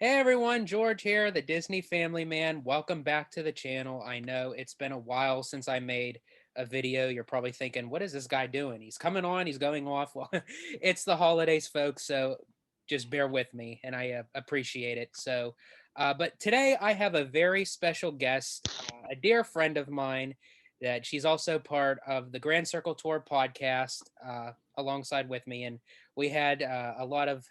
Hey everyone, George here, the Disney Family Man. Welcome back to the channel. I know it's been a while since I made a video. You're probably thinking, what is this guy doing? He's coming on, he's going off. Well, it's the holidays, folks, so just bear with me, and I appreciate it. But today I have a very special guest, a dear friend of mine, that she's also part of the Grand Circle Tour podcast alongside with me, and we had a lot of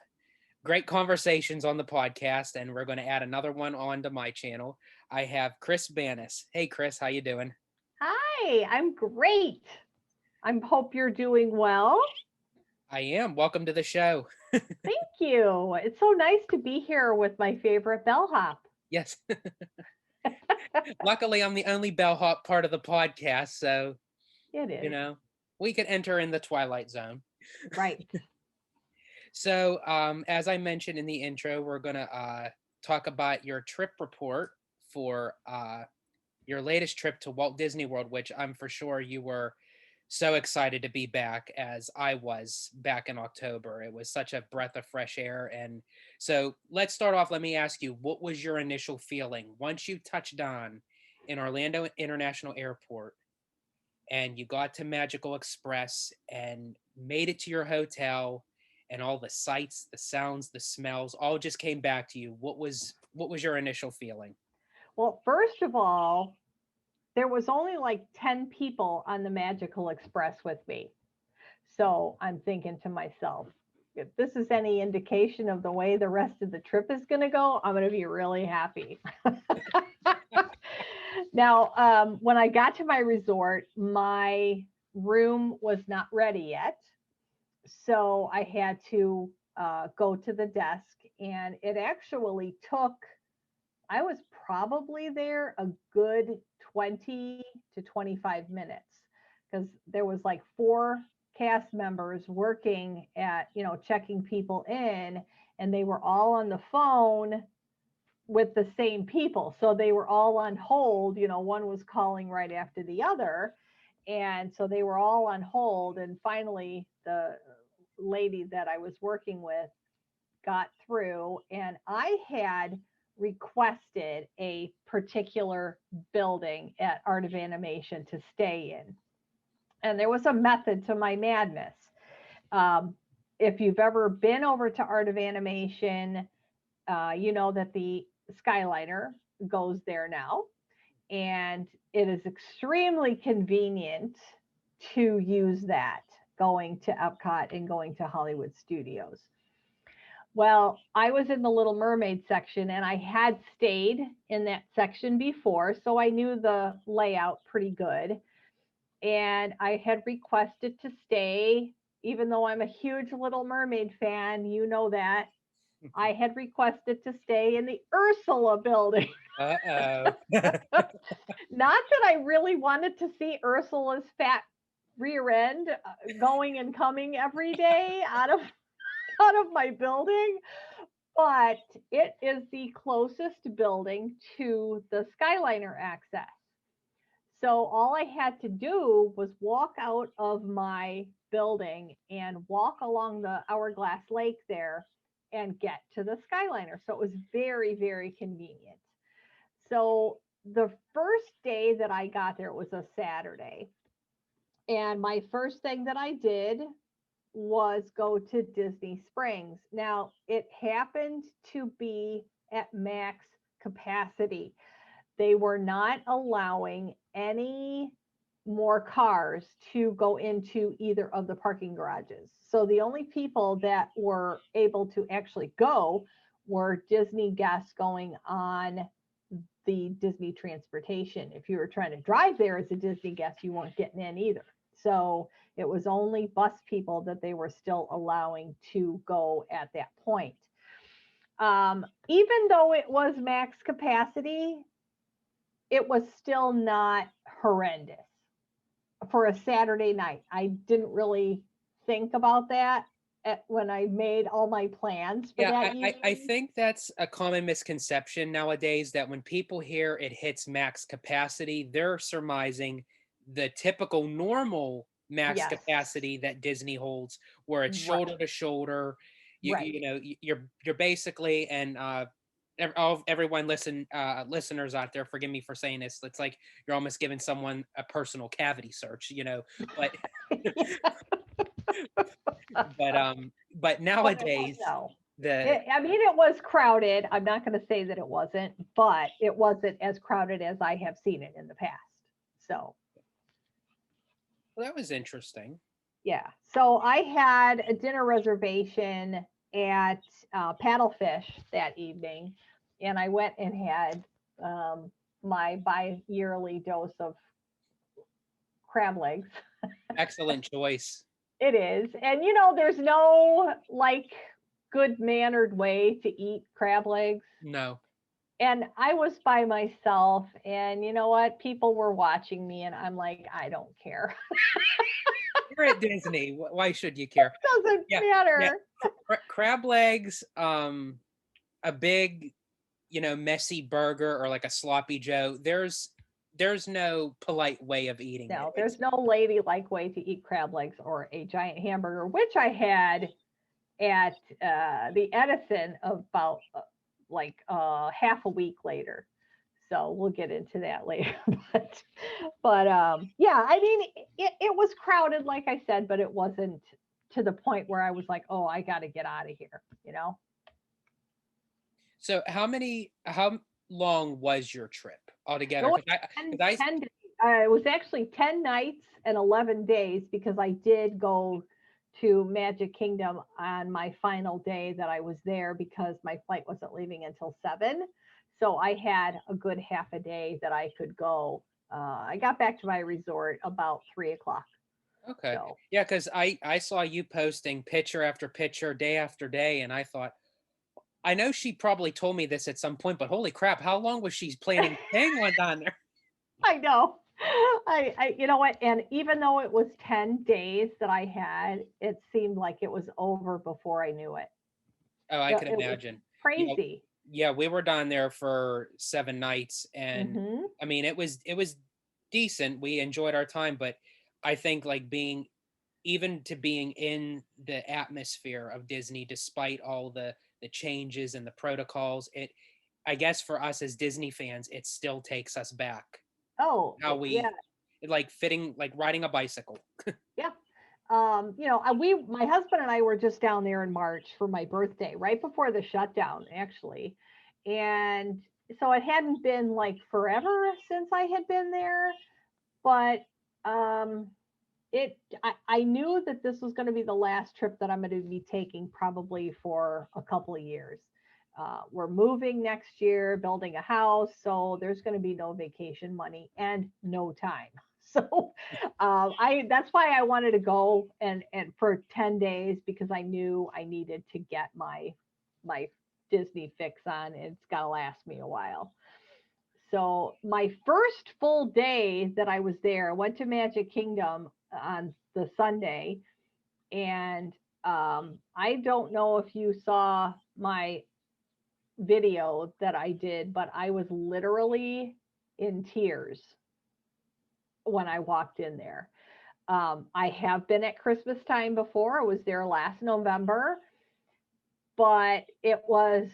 great conversations on the podcast, and we're going to add another one onto my channel. I have Kris Banas. Hey Kris, how you doing? Hi, I'm great. I hope you're doing well. I am. Welcome to the show. Thank you. It's so nice to be here with my favorite bellhop. Yes. Luckily, I'm the only bellhop part of the podcast, so It you is. know we can enter in the twilight zone. Right. As I mentioned in the intro, we're gonna talk about your trip report for your latest trip to Walt Disney World, which I'm for sure you were so excited to be back as I was back in October. It was such a breath of fresh air. And so let's start off. Let me ask you, what was your initial feeling once you touched on in Orlando International Airport and you got to Magical Express and made it to your hotel and all the sights, the sounds, the smells all just came back to you? What was your initial feeling? Well, first of all, there was only like 10 people on the Magical Express with me. So I'm thinking to myself, if this is any indication of the way the rest of the trip is going to go, I'm going to be really happy. Now, when I got to my resort, my room was not ready yet. So I had to go to the desk, and it actually took, I was probably there a good 20 to 25 minutes because there was like four cast members working at, checking people in, and they were all on the phone with the same people. So they were all on hold. One was calling right after the other. And so they were all on hold. And finally, the lady that I was working with got through, and I had requested a particular building at Art of Animation to stay in. And there was a method to my madness. Um, if you've ever been over to Art of Animation, you know that the Skyliner goes there now, and it is extremely convenient to use that going to Epcot and going to Hollywood Studios. Well, I was in the Little Mermaid section, and I had stayed in that section before, so I knew the layout pretty good. And I had requested to stay, even though I'm a huge Little Mermaid fan, you know that. I had requested to stay in the Ursula building. Uh-oh. Not that I really wanted to see Ursula's fat rear end going and coming every day out of my building, but it is the closest building to the Skyliner access. So all I had to do was walk out of my building and walk along the Hourglass Lake there and get to the Skyliner. So it was very, very convenient. So the first day that I got there, it was a Saturday. And my first thing that I did was go to Disney Springs. Now, it happened to be at max capacity. They were not allowing any more cars to go into either of the parking garages. So the only people that were able to actually go were Disney guests going on the Disney transportation. If you were trying to drive there as a Disney guest, you weren't getting in either. So it was only bus people that they were still allowing to go at that point. Even though it was max capacity, it was still not horrendous for a Saturday night. I didn't really think about that when I made all my plans for Yeah, that I evening. think that's a common misconception nowadays that when people hear it hits max capacity, they're surmising the typical normal max Yes, capacity that Disney holds, where it's right, shoulder to shoulder. You right. you know you're basically and everyone listeners out there, forgive me for saying this. It's like you're almost giving someone a personal cavity search, but but But it was nowadays no. the I mean, it was crowded. I'm not going to say that it wasn't, but it wasn't as crowded as I have seen it in the past. So, well, that was interesting. yeah. So I had a dinner reservation at Paddlefish that evening, and I went and had um, my bi-yearly dose of crab legs. Excellent choice. It is. And there's no like good mannered way to eat crab legs. No, And I was by myself, and you know what? People were watching me, and I'm like, I don't care. you're at Disney. Why should you care? Doesn't Yeah, yeah. matter. Crab legs, a big, messy burger or like a sloppy Joe. There's no polite way of eating it. No, there's no ladylike way to eat crab legs or a giant hamburger, which I had at the Edison about like half a week later. So we'll get into that later. but yeah, I mean, it was crowded, like I said, but it wasn't to the point where I was like, oh, I got to get out of here. So how long was your trip It altogether? was Because 10, I 10 days. It was actually 10 nights and 11 days because I did go to Magic Kingdom on my final day that I was there because my flight wasn't leaving until 7. So I had a good half a day that I could go. I got back to my resort about 3 o'clock. okay, So, yeah, because I saw you posting picture after picture, day after day, and I thought I know she probably told me this at some point, but holy crap, how long was she planning staying on down there? I know. You know what? And even though it was 10 days that I had, it seemed like it was over before I knew it. Oh, I can It was imagine. Yeah, crazy. yeah, we were down there for 7 nights, and Hmm. I mean, it was decent. We enjoyed our time, but I think like being in the atmosphere of Disney, despite all the changes and the protocols, I guess for us as Disney fans, it still takes us back. Oh, How yeah, like fitting like riding a bicycle. yeah. My husband and I were just down there in March for my birthday, right before the shutdown, actually. And so it hadn't been like forever since I had been there, but um, I knew that this was going to be the last trip that I'm going to be taking probably for a couple of years. We're moving next year, building a house, so there's going to be no vacation money and no time. So I that's why I wanted to go and for 10 days because I knew I needed to get my Disney fix on. It's got to last me a while. So my first full day that I was there, I went to Magic Kingdom on the Sunday, and I don't know if you saw my video that I did, but I was literally in tears when I walked in there. I have been at Christmas time before. I was there last November, but it was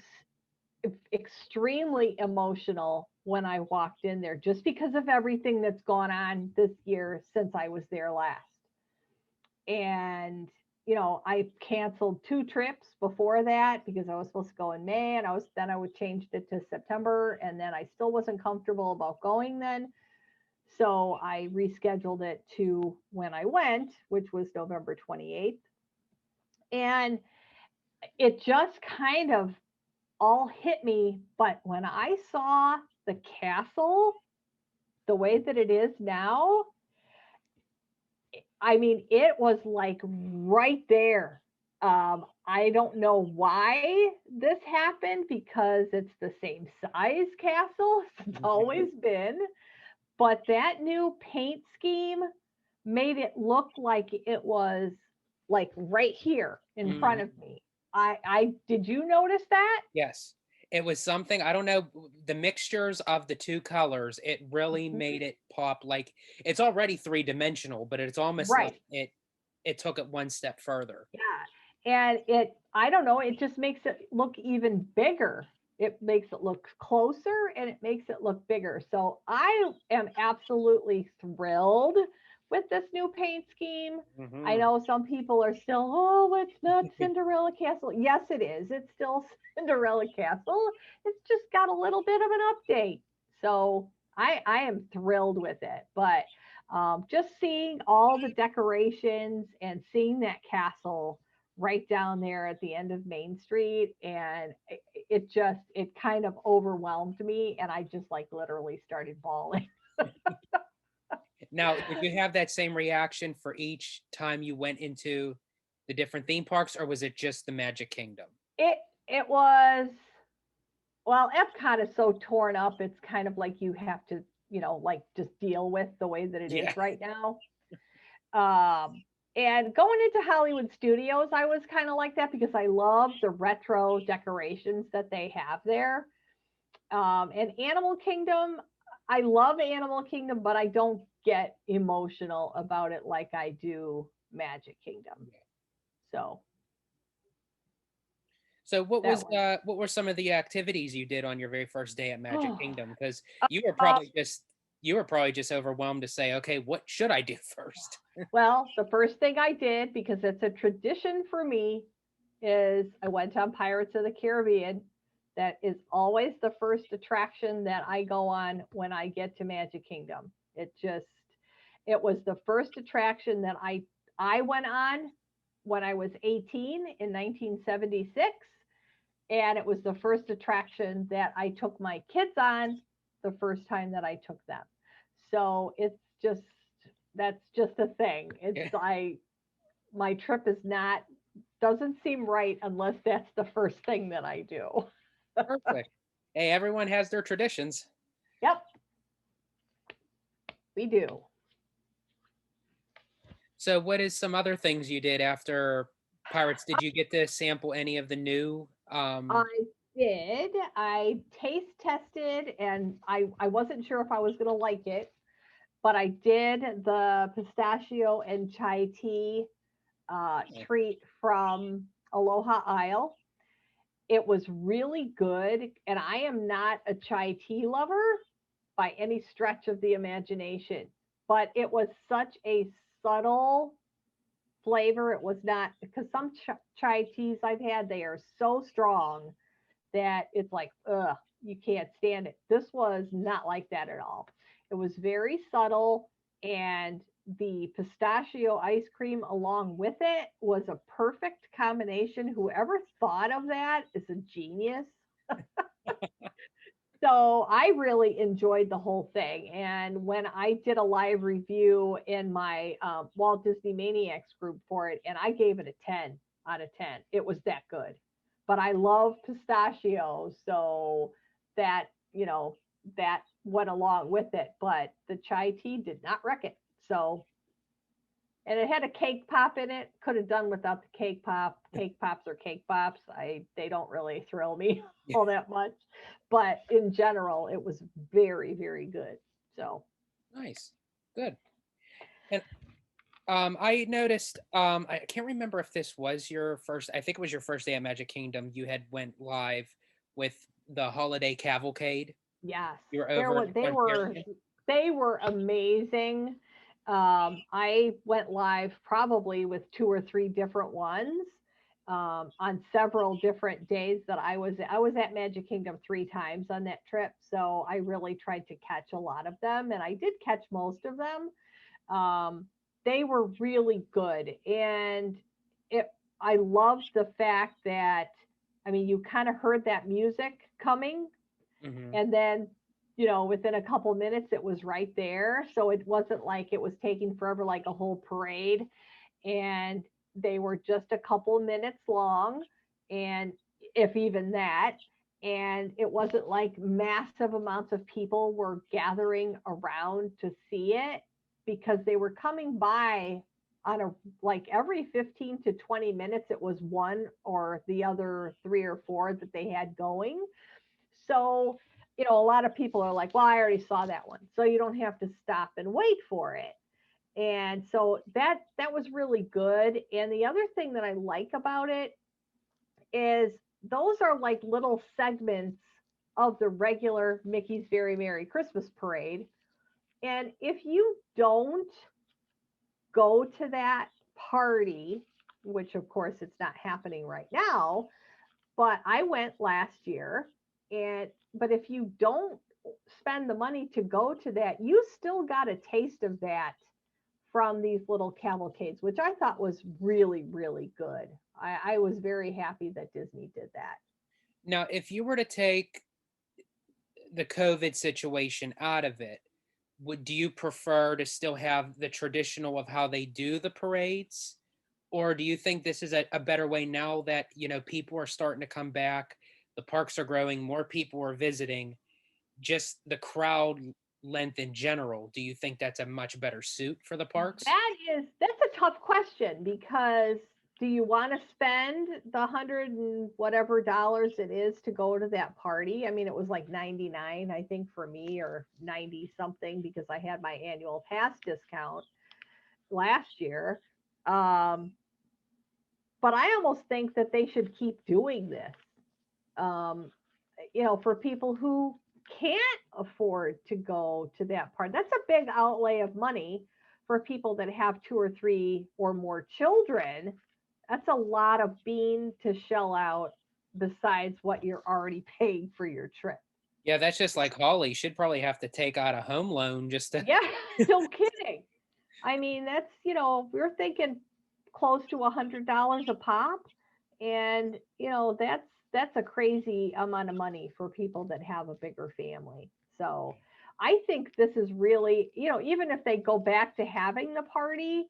extremely emotional when I walked in there just because of everything that's gone on this year since I was there last. And I canceled 2 trips before that because I was supposed to go in May, and I would changed it to September, and then I still wasn't comfortable about going then. So I rescheduled it to when I went, which was November 28th. And it just kind of all hit me. But when I saw the castle the way that it is now, I mean, it was like right there. I don't know why this happened because it's the same size castle as it's Mhm. always been, but that new paint scheme made it look like it was like right here in front Mhm. of me. I did you notice that? Yes. It was something, I don't know, the mixtures of the two colors, it really Mhm. made it pop. Like it's already three-dimensional, but it's almost like Right. it took it one step further. Yeah. And I don't know, it just makes it look even bigger. It makes it look closer and it makes it look bigger. So I am absolutely thrilled with this new paint scheme. I Hmm. know some people are still, oh, it's not Cinderella Castle. Yes, it is. It's still Cinderella Castle. It's just got a little bit of an update. So I am thrilled with it. But just seeing all the decorations and seeing that castle right down there at the end of Main Street, and it kind of overwhelmed me, and I just like literally started bawling. Now, did you have that same reaction for each time you went into the different theme parks, or was it just the Magic Kingdom? It was, well, Epcot is so torn up, it's kind of like you have to, like just deal with the way that it Yeah. is right now. Um, and going into Hollywood Studios, I was kind of like that because I love the retro decorations that they have there. And Animal Kingdom, I love Animal Kingdom, but I don't get emotional about it like I do Magic Kingdom. So So that one. what were some of the activities you did on your very first day at Magic Oh, Kingdom? Because uh, you were probably just overwhelmed to say, okay, what should I do first? well, the first thing I did, because it's a tradition for me, is I went on Pirates of the Caribbean. That is always the first attraction that I go on when I get to Magic Kingdom. It was the first attraction that I went on when I was 18 in 1976, and it was the first attraction that I took my kids on the first time that I took them. So it's just that's just a thing. It's Yeah, I My trip is not doesn't seem right unless that's the first thing that I do. perfect. Hey, everyone has their traditions. Yep, we do. So, what is some other things you did after Pirates? Did you get to sample any of the new? I did. I taste tested and I wasn't sure if I was going to like it, but I did the pistachio and chai tea treat from Aloha Isle. It was really good, and I am not a chai tea lover by any stretch of the imagination, but it was such a subtle flavor. It was not, because some chai teas I've had, they are so strong that it's like, ugh, you can't stand it. This was not like that at all. It was very subtle, and the pistachio ice cream along with it was a perfect combination. Whoever thought of that is a genius. So I really enjoyed the whole thing. And when I did a live review in my Walt Disney Maniacs group for it, and I gave it a 10 out of 10, it was that good. But I love pistachios, so that, that went along with it. But the chai tea did not wreck it. So, and it had a cake pop in it. Could have done without the cake pop. Cake pops are cake pops. They don't really thrill me Yeah, all that much, but in general, it was very very good. So nice, good. And I noticed. I can't remember if this was your first. I think it was your first day at Magic Kingdom. You had went live with the holiday cavalcade. yes, You were there over were at they were Ontario. they were amazing. I went live probably with two or three different ones on several different days that I was at Magic Kingdom 3 times on that trip, so I really tried to catch a lot of them, and I did catch most of them. Um, they were really good, and it. I loved the fact that, I mean, you kind of heard that music coming, Hmm. and then, within a couple minutes it was right there, so it wasn't like it was taking forever like a whole parade. And they were just a couple minutes long, and if even that. And it wasn't like massive amounts of people were gathering around to see it, because they were coming by on a, like, every 15 to 20 minutes it was one or the other three or four that they had going. So, a lot of people are like, well, I already saw that one, so you don't have to stop and wait for it. And so that was really good. And the other thing that I like about it is those are like little segments. of the regular Mickey's Very Merry Christmas Parade. And if you don't go to that party, which of course it's not happening right now, but I went last year, and but if you don't spend the money to go to that, you still got a taste of that from these little cavalcades, which I thought was really, really good. I was very happy that Disney did that. Now, if you were to take the COVID situation out of it, would do you prefer to still have the traditional of how they do the parades? Or do you think this is a better way now that, people are starting to come back, the parks are growing, more people are visiting, just the crowd length in general? Do you think that's a much better suit for the parks? That's a tough question because do you want to spend the hundred and whatever dollars it is to go to that party? I mean, it was like 99, I think, for me, or 90 something because I had my annual pass discount last year. Um, but I almost think that they should keep doing this. Um, for people who can't afford to go to that part. That's a big outlay of money for people that have two or three or more children. That's a lot of bean to shell out besides what you're already paying for your trip. Yeah, that's just like Holly. She'd probably have to take out a home loan just to. Yeah, no kidding. I mean, that's, we're thinking close to $100 a pop. And, that's a crazy amount of money for people that have a bigger family. So I think this is really, even if they go back to having the party,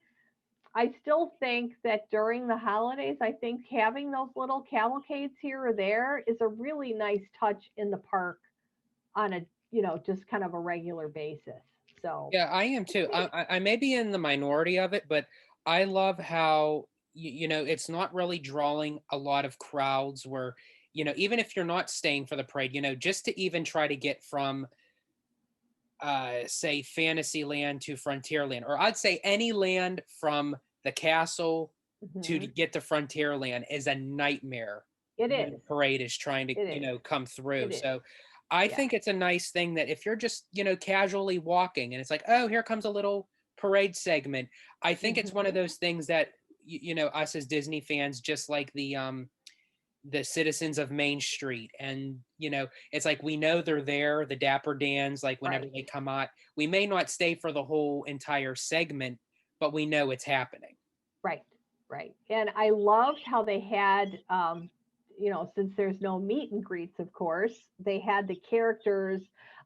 I still think that during the holidays, I think having those little cavalcades here or there is a really nice touch in the park on a, just kind of a regular basis. So Yeah, I am too. I may be in the minority of it, but I love how it's not really drawing a lot of crowds. Where even if you're not staying for the parade, just to even try to get from say Fantasyland to Frontierland, or I'd say any land from the castle to mhm, get to Frontierland is a nightmare it when the is. parade is trying to, It is. come through. It is. So I Yeah. think it's a nice thing that if you're just, casually walking and it's like, oh, here comes a little parade segment. I think it's one of Mhm. those things that us as Disney fans, just like the citizens of Main Street. And, it's like we know they're there, the Dapper Dans, like whenever Right. they come out, we may not stay for the whole entire segment, but we know it's happening. Right. Right. And I loved how they had, since there's no meet and greets, of course, they had the characters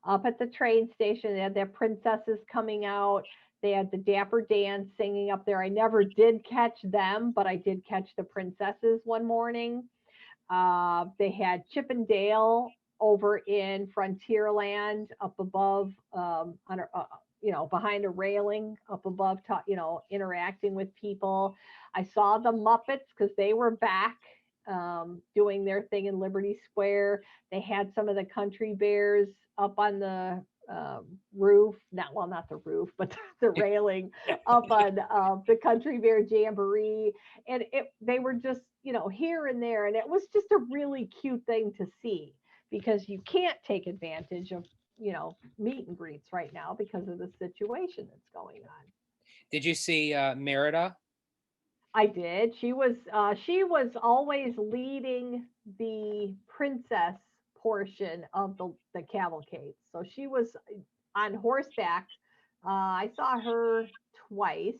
up at the train station. They had their princesses coming out. They had the Dapper Dan singing up there. I never did catch them, but I did catch the princesses one morning. They had Chip and Dale over in Frontierland up above, behind a railing up above, interacting with people. I saw the Muppets because they were back doing their thing in Liberty Square. They had some of the Country Bears up on the roof, not the roof, but the railing up on the Country Bear Jamboree, and they were just here and there, and it was just a really cute thing to see because you can't take advantage of meet and greets right now because of the situation that's going on. Did you see Merida? I did. She was always leading the princess portion of the cavalcade. So she was on horseback. I saw her twice,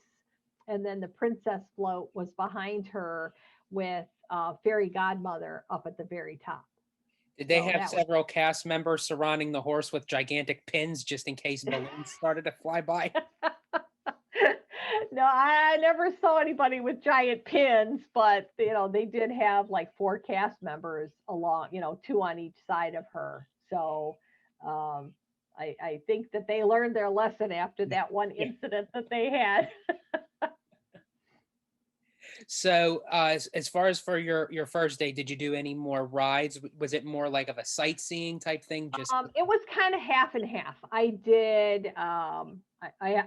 and then the princess float was behind her with fairy godmother up at the very top. Did they So have that was several cast members surrounding the horse with gigantic pins just in case balloons started to fly by? no, I never saw anybody with giant pins, but they did have like four cast members along, two on each side of her. So um, I think that they learned their lesson after that one Yeah. incident that they had. So, as far as for your first day, did you do any more rides? Was it more like of a sightseeing type thing? Just It was kind of half and half. I did. I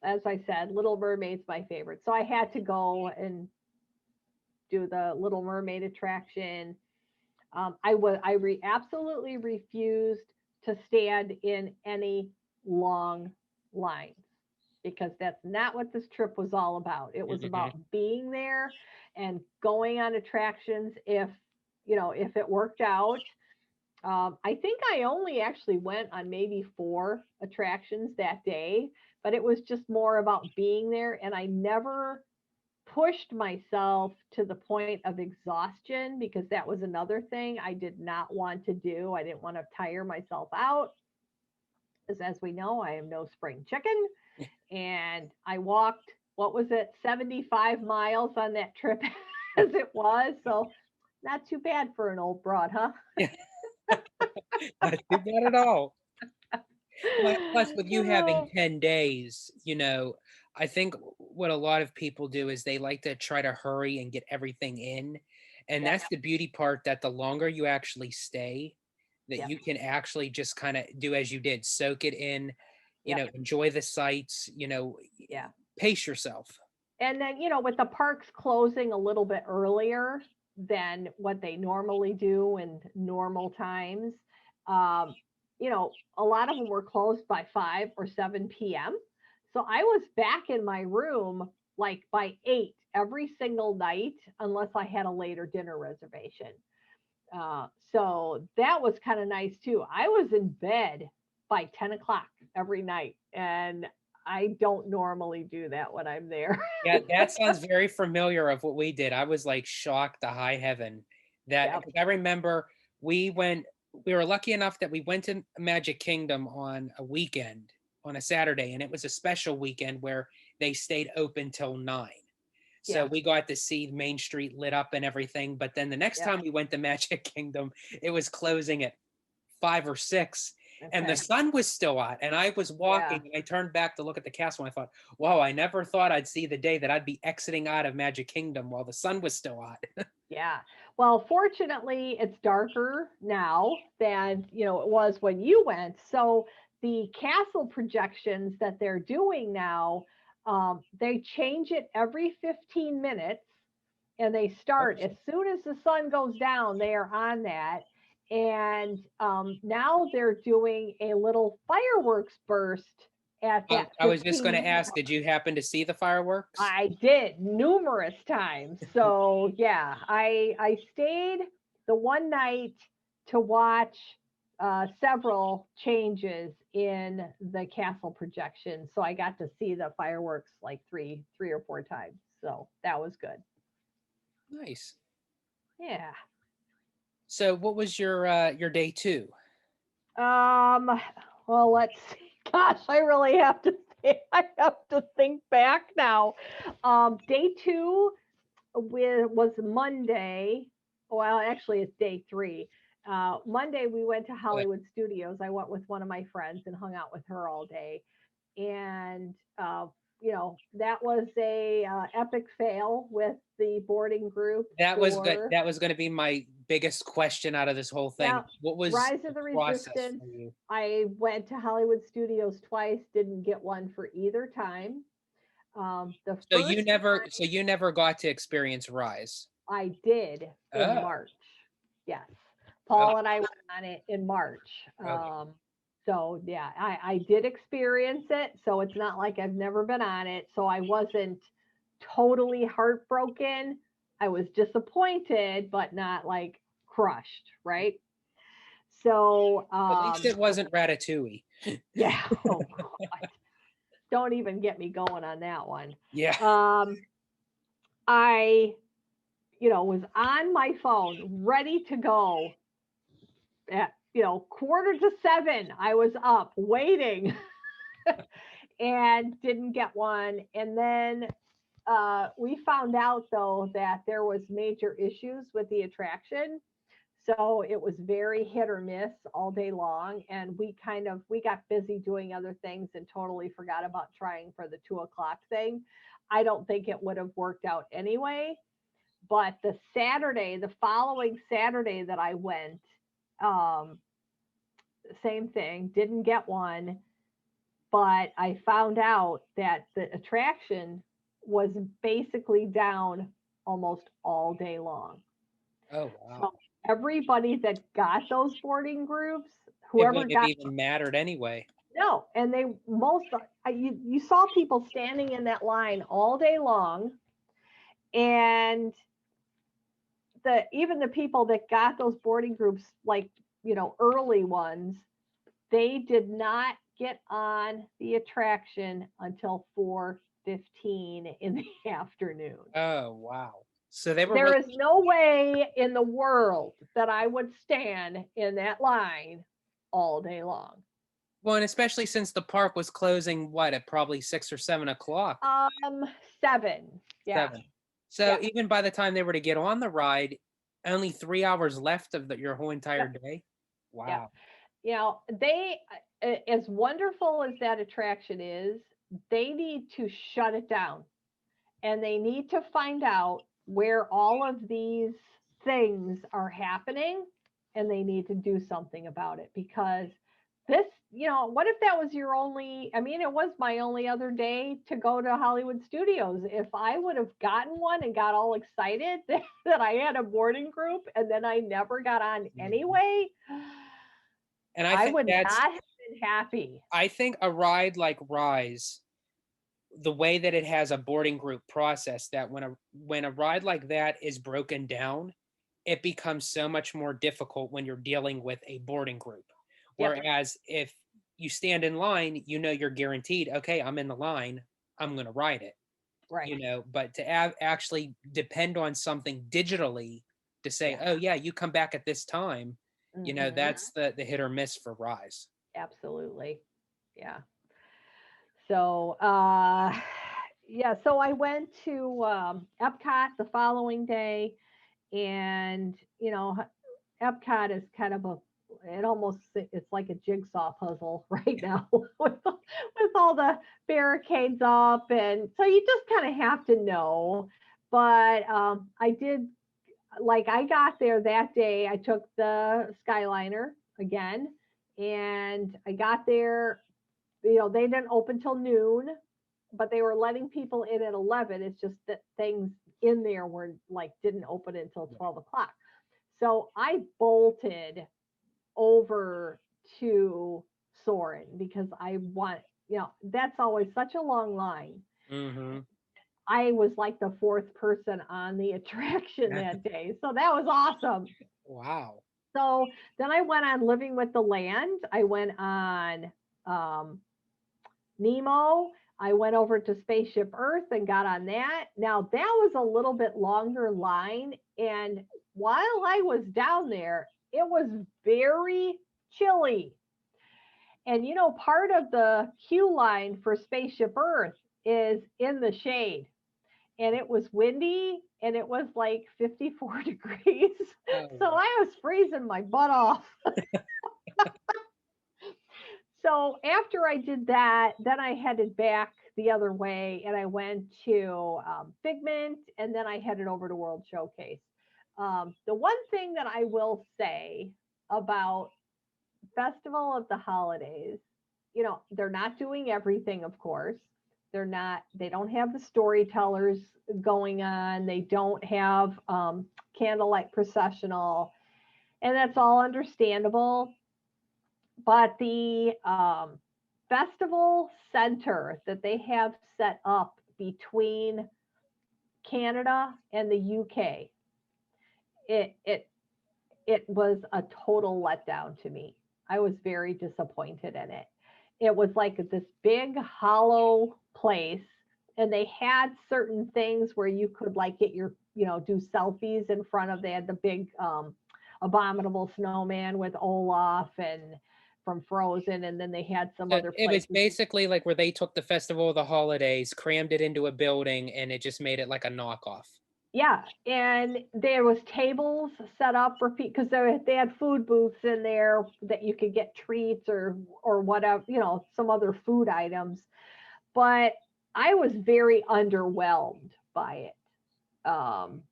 as I said, Little Mermaid's my favorite, so I had to go and do the Little Mermaid attraction. Absolutely refused to stand in any long lines because that's not what this trip was all about. It was Mhm. about being there and going on attractions if it worked out. I think I only actually went on maybe four attractions that day, but it was just more about being there. And I never pushed myself to the point of exhaustion because that was another thing I did not want to do. I didn't want to tire myself out. As we know, I am no spring chicken. And I walked, what was it, 75 miles on that trip as it was. So not too bad for an old broad, huh? Yeah, not too bad at all. Plus, with you having Oh, 10 days, I think what a lot of people do is they like to try to hurry and get everything in. And yep, that's the beauty part, that the longer you actually stay, that yep, you can actually just kind of do as you did, soak it in, yep, enjoy the sights, yeah. pace yourself. And then, with the parks closing a little bit earlier than what they normally do in normal times, um, a lot of them were closed by 5 or 7 p.m. So I was back in my room like by 8 every single night, unless I had a later dinner reservation. So that was kind of nice too. I was in bed by 10 o'clock every night, and I don't normally do that when I'm there. Yeah, that sounds very familiar of what we did. I was like shocked to high heaven that, Yep. because I remember we went, we were lucky enough that we went to Magic Kingdom on a weekend, on a Saturday, and it was a special weekend where they stayed open till 9. So Yeah. we got to see Main Street lit up and everything. But then the next Yep. time we went to Magic Kingdom, it was closing at 5 or 6, and the Okay. sun was still out. And I was Yeah. walking, and I turned back to look at the castle, and I thought, "Wow, I never thought I'd see the day that I'd be exiting out of Magic Kingdom while the sun was still out." Yeah. Well, fortunately, it's darker now than, it was when you went. So the castle projections that they're doing now, they change it every 15 minutes and they start as soon as the sun goes down, they are on that. And now they're doing a little fireworks burst at that I was just going to 15. ask, did you happen to see the fireworks? I did numerous times. So yeah, I stayed the one night to watch several changes in the castle projection. So I got to see the fireworks like three or four times. So that was good. Nice. Yeah. So what was your day two? Um. Well, let's see. Gosh, I really have to. I have to think back now. Day two was Monday. Well, actually, it's day three. Monday, we went to Hollywood Studios. I went with one of my friends and hung out with her all day. And, that was a epic fail with the boarding group That was good. for, That was going to be my biggest question out of this whole thing. yeah, What was Rise the of the process Resistance. for you? I went to Hollywood Studios twice, didn't get one for either time. The first So you never got to experience Rise. I did in Oh, March. Yes. oh, Paul and I went on it in March. okay. So yeah, I did experience it. So it's not like I've never been on it. So I wasn't totally heartbroken. I was disappointed, but not like crushed, right? So At least it wasn't Ratatouille. yeah, oh God. Don't even get me going on that one. Yeah. Um, I, was on my phone ready to go at, 6:45. I was up waiting and didn't get one. And then we found out though that there was major issues with the attraction. So it was very hit or miss all day long. And we got busy doing other things and totally forgot about trying for the 2 o'clock thing. I don't think it would have worked out anyway. But the following Saturday that I went, um, same thing, didn't get one, but I found out that the attraction was basically down almost all day long. Oh So wow. everybody that got those boarding groups, It whoever wouldn't have got, even mattered anyway. no, and they most, you saw people standing in that line all day long, and even the people that got those boarding groups, like, early ones, they did not get on the attraction until 4:15 in the afternoon. Oh, wow. So they were There really, is no way in the world that I would stand in that line all day long. well, and especially since the park was closing, what, at probably 6 or 7 o'clock? Um, 7. Yeah. 7. So Yeah. even by the time they were to get on the ride, only 3 hours left of your whole entire Yep. day. Yep. Wow. They, as wonderful as that attraction is, they need to shut it down, and they need to find out where all of these things are happening, and they need to do something about it, because this, what if that was your only, I mean, it was my only other day to go to Hollywood Studios. If I would have gotten one and got all excited that I had a boarding group and then I never got on Mhm. anyway, And I I think would that's not have been happy. I think a ride like Rise, the way that it has a boarding group process, that when a ride like that is broken down, it becomes so much more difficult when you're dealing with a boarding group. Yep. Whereas if you stand in line, you're guaranteed, okay, I'm in the line, I'm going to ride it, Right. but to actually depend on something digitally to say, Yeah. oh yeah, you come back at this time, Hmm. that's the hit or miss for Rise. Absolutely. Yeah. So, yeah, so I went to Epcot the following day, and Epcot is kind of it's like a jigsaw puzzle right now with all the barricades up, and so you just kind of have to know. But I did, like, I got there that day. I took the Skyliner again, and I got there. They didn't open till noon, but they were letting people in at 11. It's just that things in there were like didn't open until 12 o'clock. So I bolted over to Soren because that's always such a long line. Hmm. I was like the fourth person on the attraction that day. So that was awesome. Wow. So then I went on Living with the Land. I went on um, Nemo. I went over to Spaceship Earth and got on that. Now, that was a little bit longer line. And while I was down there, it was very chilly. And part of the queue line for Spaceship Earth is in the shade. And it was windy and it was like 54 degrees. Oh, So I was freezing my butt off. So after I did that, then I headed back the other way and I went to Figment, and then I headed over to World Showcase. The one thing that I will say about Festival of the Holidays, they're not doing everything, of course. They don't have the storytellers going on. They don't have candlelight processional, and that's all understandable. But the festival center that they have set up between Canada and the UK, it it it was a total letdown to me. I was very disappointed in it. It was like this big hollow place, and they had certain things where you could like get your, do selfies in front of. They had the big abominable snowman with Olaf and from Frozen, and then they had some so other it was places. basically like where they took the Festival of the Holidays, crammed it into a building, and it just made it like a knockoff. Yeah, and there was tables set up for people because they had food booths in there that you could get treats or whatever, some other food items. But I was very underwhelmed by it, and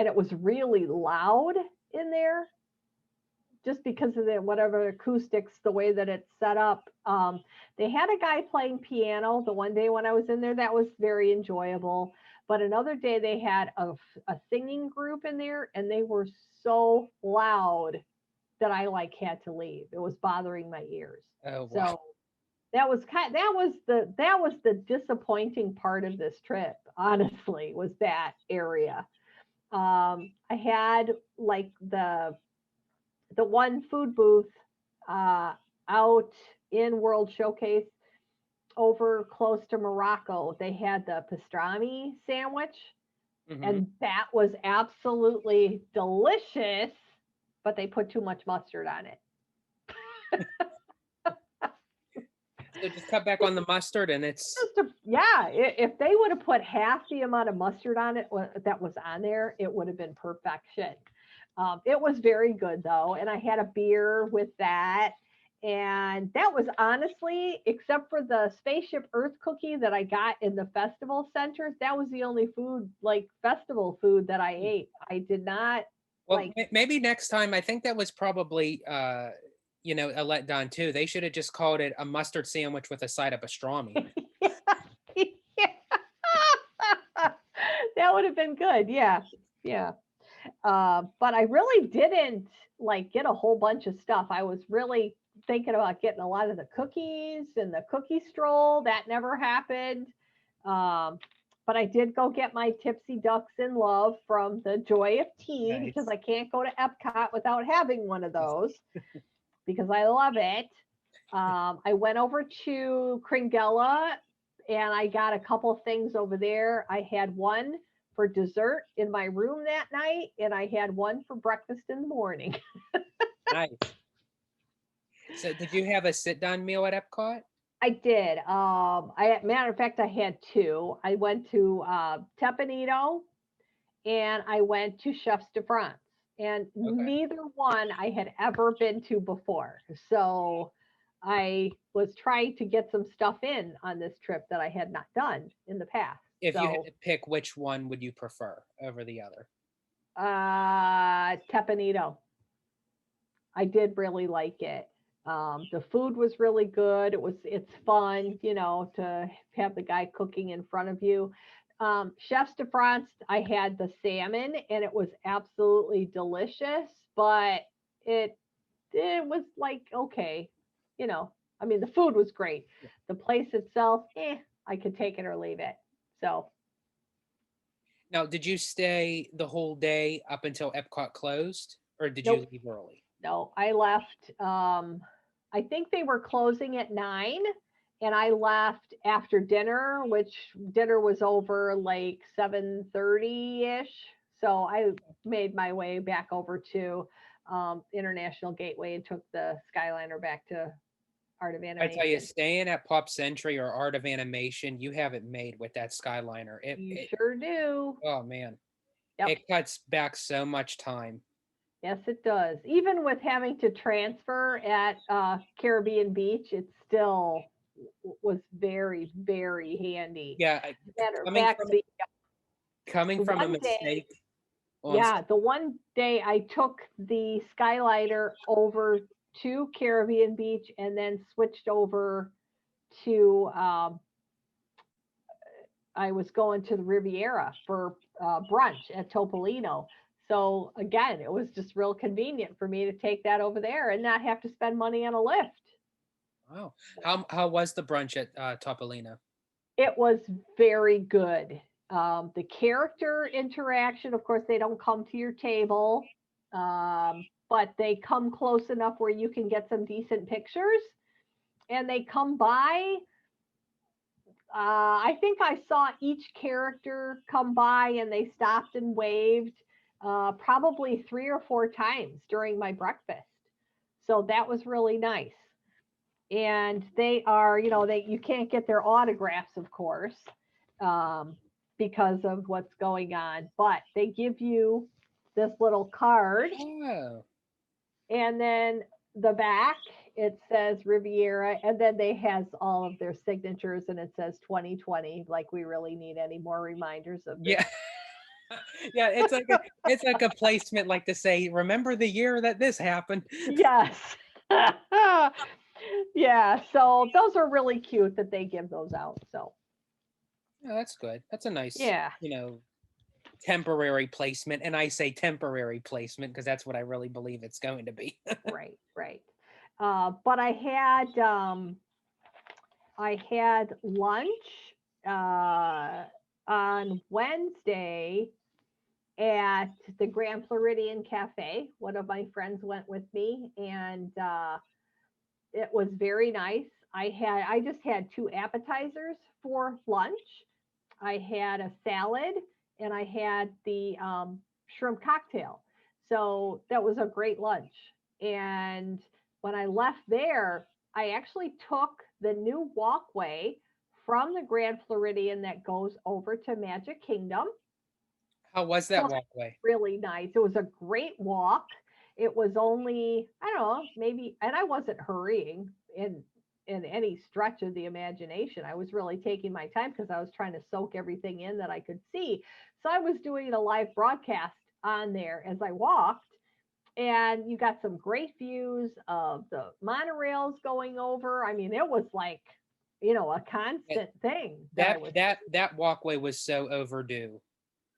it was really loud in there just because of the whatever acoustics, the way that it's set up. They had a guy playing piano the one day when I was in there. That was very enjoyable. But another day they had a singing group in there, and they were so loud that I like had to leave. It was bothering my ears. Oh wow. So that was the disappointing part of this trip, honestly, was that area. I had like the one food booth uh out in World Showcase over close to Morocco. They had the pastrami sandwich, Hmm. and that was absolutely delicious, but they put too much mustard on it. So just cut back on the mustard, and it's Just a, yeah, if they would have put half the amount of mustard on it that was on there, it would have been perfection. It was very good though, and I had a beer with that. And that was honestly, except for the Spaceship Earth cookie that I got in the festival center, that was the only food, like festival food, that I ate. I did not well, like. maybe next time. I think that was probably a letdown too. They should have just called it a mustard sandwich with a side of pastrami. That would have been good. Yeah, yeah. But I really didn't like get a whole bunch of stuff. I was really thinking about getting a lot of the cookies and the cookie stroll. That never happened. Um, but I did go get my Tipsy Ducks in Love from the Joy of Tea, because Nice. I can't go to Epcot without having one of those, because I love it. I went over to Kringella and I got a couple things over there. I had one for dessert in my room that night, and I had one for breakfast in the morning. Nice. So did you have a sit down meal at Epcot? I did. Matter of fact, I had two. I went to Tepanito and I went to Chefs de France, and Okay. neither one I had ever been to before. So I was trying to get some stuff in on this trip that I had not done in the past. If you had So to pick, which one would you prefer over the other? Tepanito, I did really like it. The food was really good. It's fun, to have the guy cooking in front of you. Chefs de France, I had the salmon and it was absolutely delicious, but it it was like okay, you know. I mean, the food was great. Yeah. The place itself, I could take it or leave it. So Now, did you stay the whole day up until Epcot closed, or did you nope, leave early? no, I left. I think they were closing at 9, and I left after dinner, which dinner was over like 7:30 ish. So I made my way back over to International Gateway and took the Skyliner back to Art of I tell you, Animation. staying at Pop Century or Art of Animation, you have it made with that Skyliner. You sure do. Oh man, Yep. it cuts back so much time. Yes, it does. Even with having to transfer at Caribbean Beach, it still was very, very handy. Yeah, Matter of coming fact, from the coming from a one day, mistake on yeah, the one day I took the Skyliner over to Caribbean Beach and then switched over to, I was going to the Riviera for brunch at Topolino. So again, it was just real convenient for me to take that over there and not have to spend money on a lift. wow, how was the brunch at Topolino? It was very good. The character interaction, of course, they don't come to your table, but they come close enough where you can get some decent pictures. And they come by. I think I saw each character come by and they stopped and waved probably 3 or 4 times during my breakfast. So that was really nice. And they are, you can't get their autographs, of course, um, because of what's going on, but they give you this little card, Oh, and then the back, it says Riviera, and then they has all of their signatures, and it says 2020, like we really need any more reminders of this. yeah, yeah. It's like a placement, like to say, remember the year that this happened. Yes. Yeah, so those are really cute that they give those out. So Oh, that's good. That's a nice, Yeah, temporary placement. And I say temporary placement because that's what I really believe it's going to be. right, right. But I had lunch uh, on Wednesday at the Grand Floridian Cafe. One of my friends went with me, and it was very nice. I just had two appetizers for lunch. I had a salad, and I had the shrimp cocktail. So that was a great lunch. And when I left there, I actually took the new walkway from the Grand Floridian that goes over to Magic Kingdom. How was So that that's walkway? really nice. It was a great walk. It was only, I don't know, maybe, and I wasn't hurrying in any stretch of the imagination. I was really taking my time because I was trying to soak everything in that I could see. So I was doing a live broadcast on there as I walked, and you got some great views of the monorails going over. I mean, it was like, a That constant thing that I that was. that, that walkway was so overdue.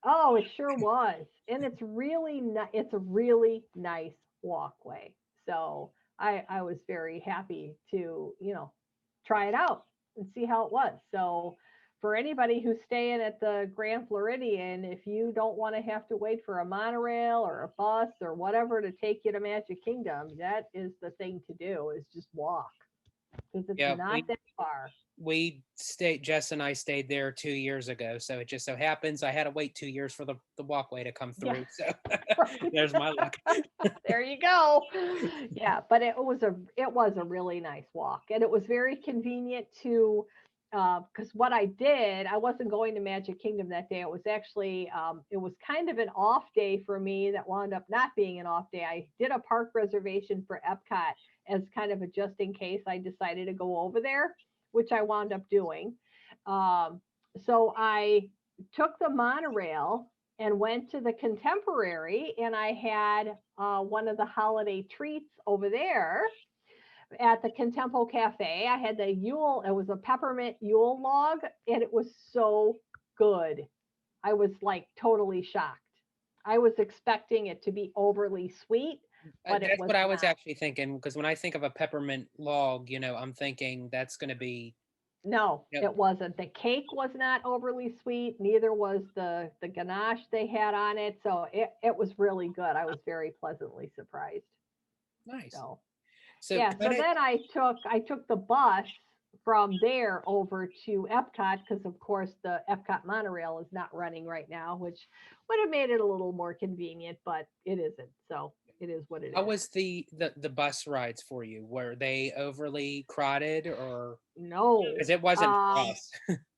Oh, it sure was. And it's a really nice walkway. So I was very happy to, try it out and see how it was. So for anybody who's staying at the Grand Floridian, if you don't want to have to wait for a monorail or a bus or whatever to take you to Magic Kingdom, that is the thing to do, is just walk, because it's Yeah, not that far. Jess and I stayed there 2 years ago. So it just so happens I had to wait 2 years for the walkway to come Yeah, through. So right. there's my luck. There you go. Yeah, but it was a really nice walk, and it was very convenient to, because what I did, I wasn't going to Magic Kingdom that day. It was actually it was kind of an off day for me that wound up not being an off day. I did a park reservation for Epcot as kind of a just in case I decided to go over there, which I wound up doing. Um, so I took the monorail and went to the Contemporary, and I had one of the holiday treats over there at the Contempo Cafe. I had the Yule, it was a peppermint Yule log, and it was so good. I was like totally shocked. I was expecting it to be overly sweet, but it That's was what I was not. actually thinking because when I think of a peppermint log, I'm thinking that's going to be, No, you know, it wasn't. The cake was not overly sweet, neither was the ganache they had on it. So it was really good. I was very pleasantly surprised. nice. So So yeah, so kind of, then I took the bus from there over to Epcot, because of course the Epcot monorail is not running right now, which would have made it a little more convenient, but it isn't. So it is what it how is. was the bus rides for you? Were they overly crowded or No. because it wasn't for us?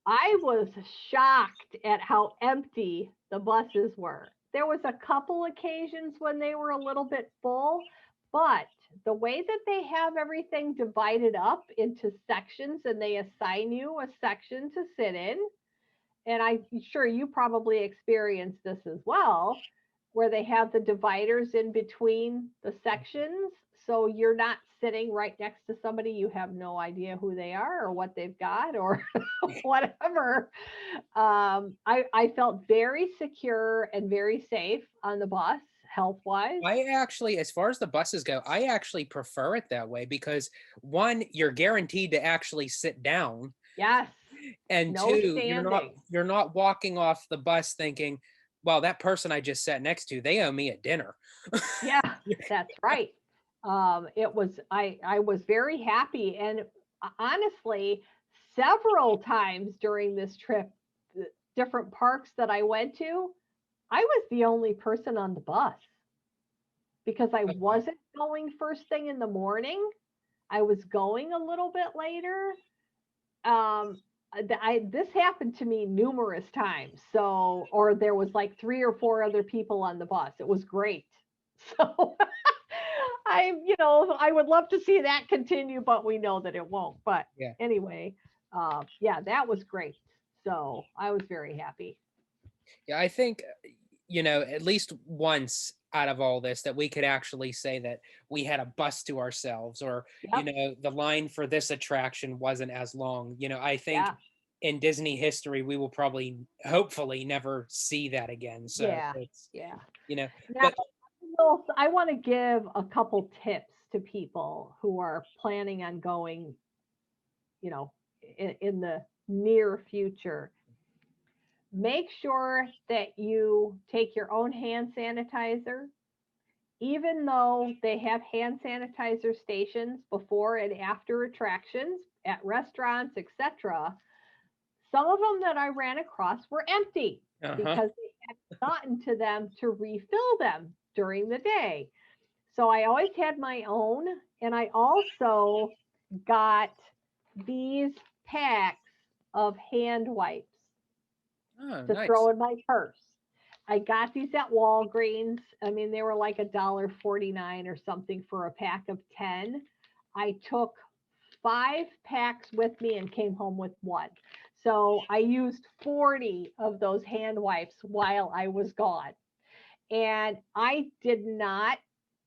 I was shocked at how empty the buses were. There was a couple occasions when they were a little bit full, but the way that they have everything divided up into sections, and they assign you a section to sit in, and I'm sure you probably experienced this as well, where they have the dividers in between the sections. So you're not sitting right next to somebody you have no idea who they are or what they've got or whatever. I felt very secure and very safe on the bus, health wise. I actually, as far as the buses go, I actually prefer it that way because one, you're guaranteed to actually sit down, Yes, and no two, standing. you're not walking off the bus thinking, well, that person I just sat next to, they owe me a dinner. Yeah, that's right. I was very happy, and honestly, several times during this trip, different parks that I went to, I was the only person on the bus because I Oh, wow. wasn't going first thing in the morning. I was going a little bit later. This happened to me numerous times. So, or there was like three or four other people on the bus. It was great. So I would love to see that continue, but we know that it won't. But Yeah. anyway, yeah, that was great. So I was very happy. Yeah, I think, at least once out of all this that we could actually say that we had a bus to ourselves or, Yep. the line for this attraction wasn't as long. I think Yeah. in Disney history, we will probably, hopefully, never see that again. So Yeah, it's, yeah. you know, Now, but I want to give a couple tips to people who are planning on going, you know, in the near future. Make sure that you take your own hand sanitizer, even though they have hand sanitizer stations before and after attractions at restaurants, etc. Some of them that I ran across were empty uh-huh. because they hadn't gotten to them to refill them during the day. So I always had my own, and I also got these packs of hand wipes Oh, to throw nice. in my purse. I got these at Walgreens. I mean, they were like $1.49 or something for a pack of 10. I took 5 packs with me and came home with one. So I used 40 of those hand wipes while I was gone. And I did not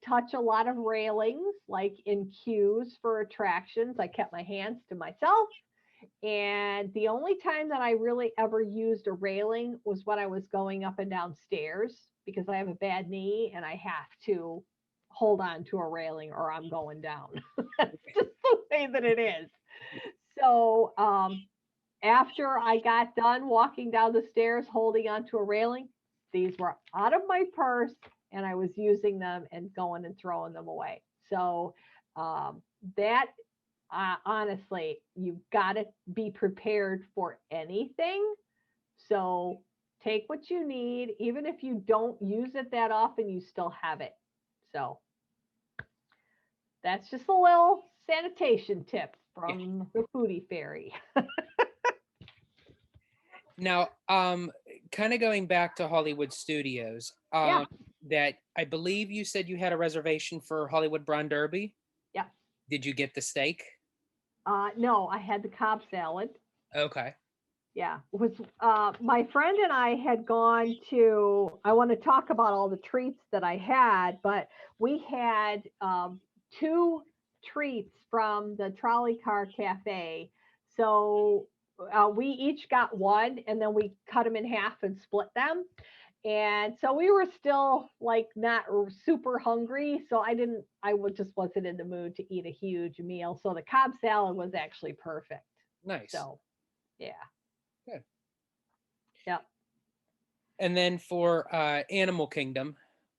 touch a lot of railings like in queues for attractions. I kept my hands to myself. And the only time that I really ever used a railing was when I was going up and down stairs because I have a bad knee and I have to hold on to a railing or I'm going down. That's just the way that it is. So after I got done walking down the stairs holding onto a railing, these were out of my purse and I was using them and going and throwing them away. So that honestly, you've got to be prepared for anything. So take what you need, even if you don't use it that often, you still have it. So that's just a little sanitation tip Yeah. from the foodie fairy. Now, kind of going back to Hollywood Studios, Yeah, that I believe you said you had a reservation for Hollywood Brown Derby. yeah. Did you get the steak? No, I had the Cobb salad. Okay. Yeah, it was my friend and I had gone to. I want to talk about all the treats that I had, but we had two treats from the Trolley Car Cafe. So we each got one, and then we cut them in half and split them. And so we were still like not super hungry, so just wasn't in the mood to eat a huge meal. So the Cobb salad was actually perfect. Nice. So yeah. Good. Yep. And then for Animal Kingdom,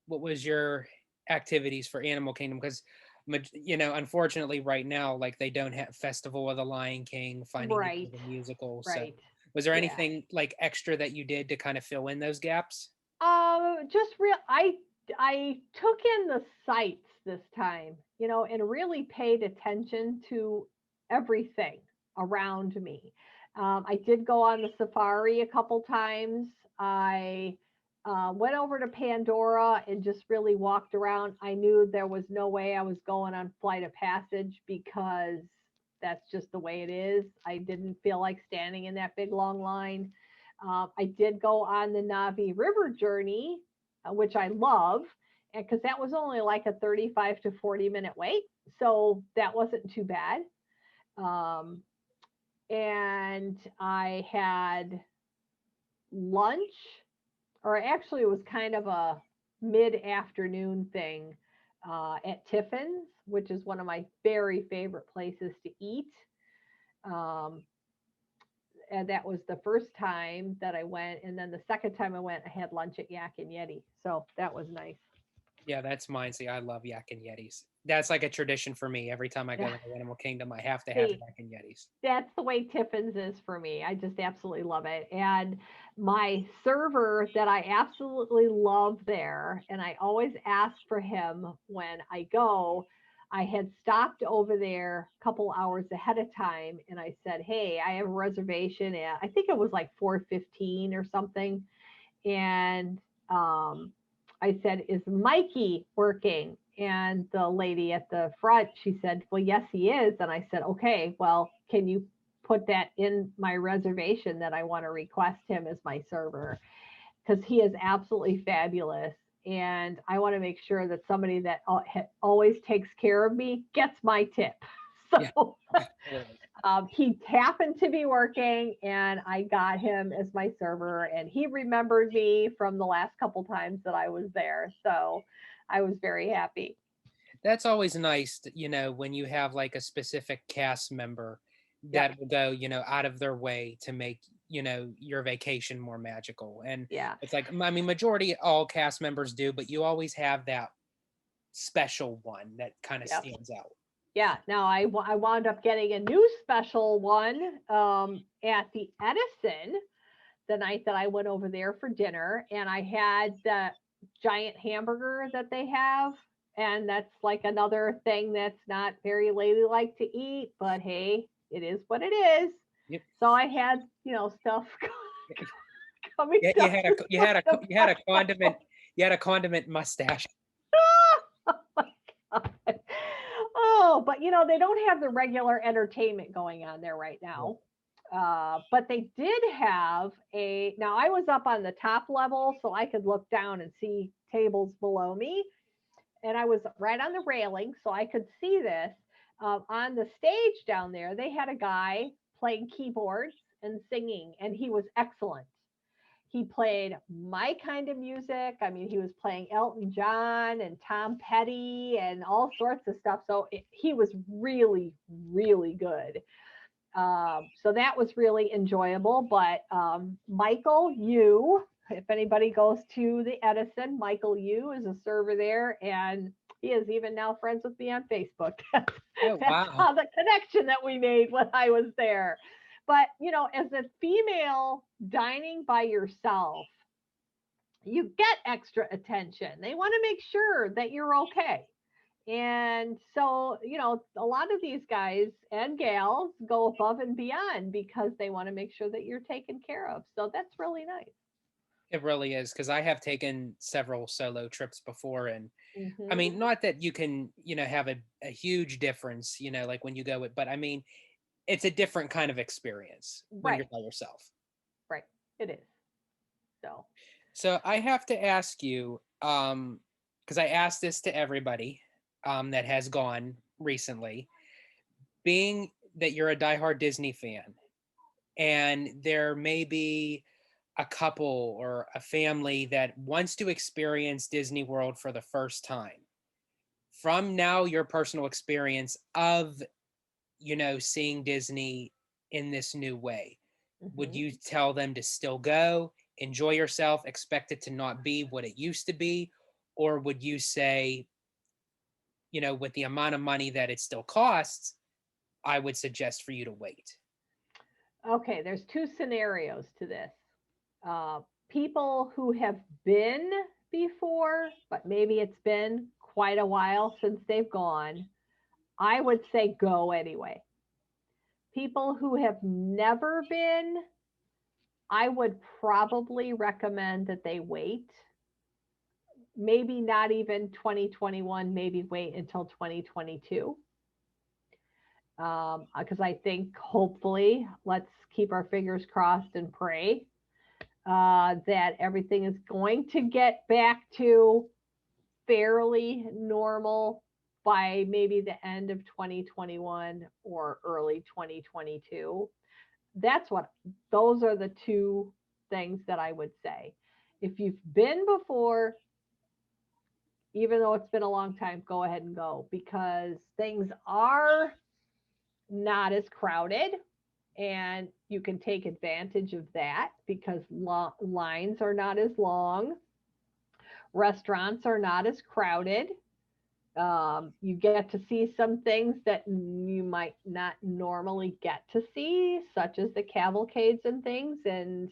what was your activities for Animal Kingdom? Because unfortunately, right now, like they don't have Festival of the Lion King, Finding Nemo Right. the musical. So, Right. was there Yeah. anything like extra that you did to kind of fill in those gaps? Just real. I took in the sights this time, and really paid attention to everything around me. I did go on the safari a couple times. I went over to Pandora and just really walked around. I knew there was no way I was going on Flight of Passage because that's just the way it is. I didn't feel like standing in that big long line. I did go on the Navi River journey, which I love, and because that was only like a 35 to 40-minute wait, so that wasn't too bad. Um, and I had lunch, or actually, it was kind of a mid-afternoon thing at Tiffin's, which is one of my very favorite places to eat. Um, and that was the first time that I went. And then the second time I went, I had lunch at Yak and Yeti. So that was nice. Yeah, that's mine. See, I love Yak and Yetis. That's like a tradition for me. Every time I go Yeah. into Animal Kingdom, I have to have See, Yak and Yetis. that's the way Tiffin's is for me. I just absolutely love it. And my server that I absolutely love there, and I always ask for him when I go. I had stopped over there a couple hours ahead of time and I said, "Hey, I have a reservation at I think it was like 4:15 or something." And um, I said, "Is Mikey working?" And the lady at the front, she said, "Well, yes, he is." And I said, "Okay, well, can you put that in my reservation that I want to request him as my server?" Because he is absolutely fabulous. And I want to make sure that somebody that always takes care of me gets my tip. Yeah, So absolutely. he happened to be working, and I got him as my server, and he remembered me from the last couple times that I was there. So I was very happy. That's always nice, when you have like a specific cast member Yep. that will go, out of their way to make, your vacation more magical. And Yeah. it's like, I mean, majority all cast members do, but you always have that special one that kind of Yep. stands out. Yeah. Now I wound up getting a new special one at the Edison the night that I went over there for dinner, and I had the giant hamburger that they have. And that's like another thing that's not very ladylike to eat, but hey, it is what it is. Yep. So I had, stuff coming Yeah, down the you had a condiment, mustache. oh my God. Oh, but they don't have the regular entertainment going on there right Right. now. But they did have now I was up on the top level, so I could look down and see tables below me. And I was right on the railing, so I could see this. On the stage down there, they had a guy playing keyboards and singing, and he was excellent. He played my kind of music. I mean, he was playing Elton John and Tom Petty and all sorts of stuff. So he was really, really good. So that was really enjoyable. But Michael Yu, if anybody goes to the Edison, Michael Yu is a server there, and he is even now friends with me on Facebook. Oh, That's wow. how the connection that we made when I was there. But as a female dining by yourself, you get extra attention. They want to make sure that you're okay. And so, a lot of these guys and gals go above and beyond because they want to make sure that you're taken care of. So that's really nice. It really is, because I have taken several solo trips before, and I Hmm. mean, not that you can, have a huge difference, like when you go with, but I mean, it's a different kind of experience when you're Right, by yourself. right. It is. So, So I have to ask you, because I asked this to everybody, that has gone recently, being that you're a diehard Disney fan, and there may be a couple or a family that wants to experience Disney World for the first time. From now your personal experience of, seeing Disney in this new way, would hmm you tell them to still go, enjoy yourself, expect it to not be what it used to be? Or would you say, with the amount of money that it still costs, I would suggest for you to wait? okay, there's two scenarios to this. Uh, People who have been before, but maybe it's been quite a while since they've gone, I would say go anyway. People who have never been, I would probably recommend that they wait. Maybe not even 2021, maybe wait until 2022. Because I think hopefully, let's keep our fingers crossed and pray that everything is going to get back to fairly normal by maybe the end of 2021 or early 2022. Those are the two things that I would say. If you've been before, even though it's been a long time, go ahead and go because things are not as crowded and you can take advantage of that because lines are not as long, restaurants are not as crowded. You get to see some things that you might not normally get to see, such as the cavalcades and things. And,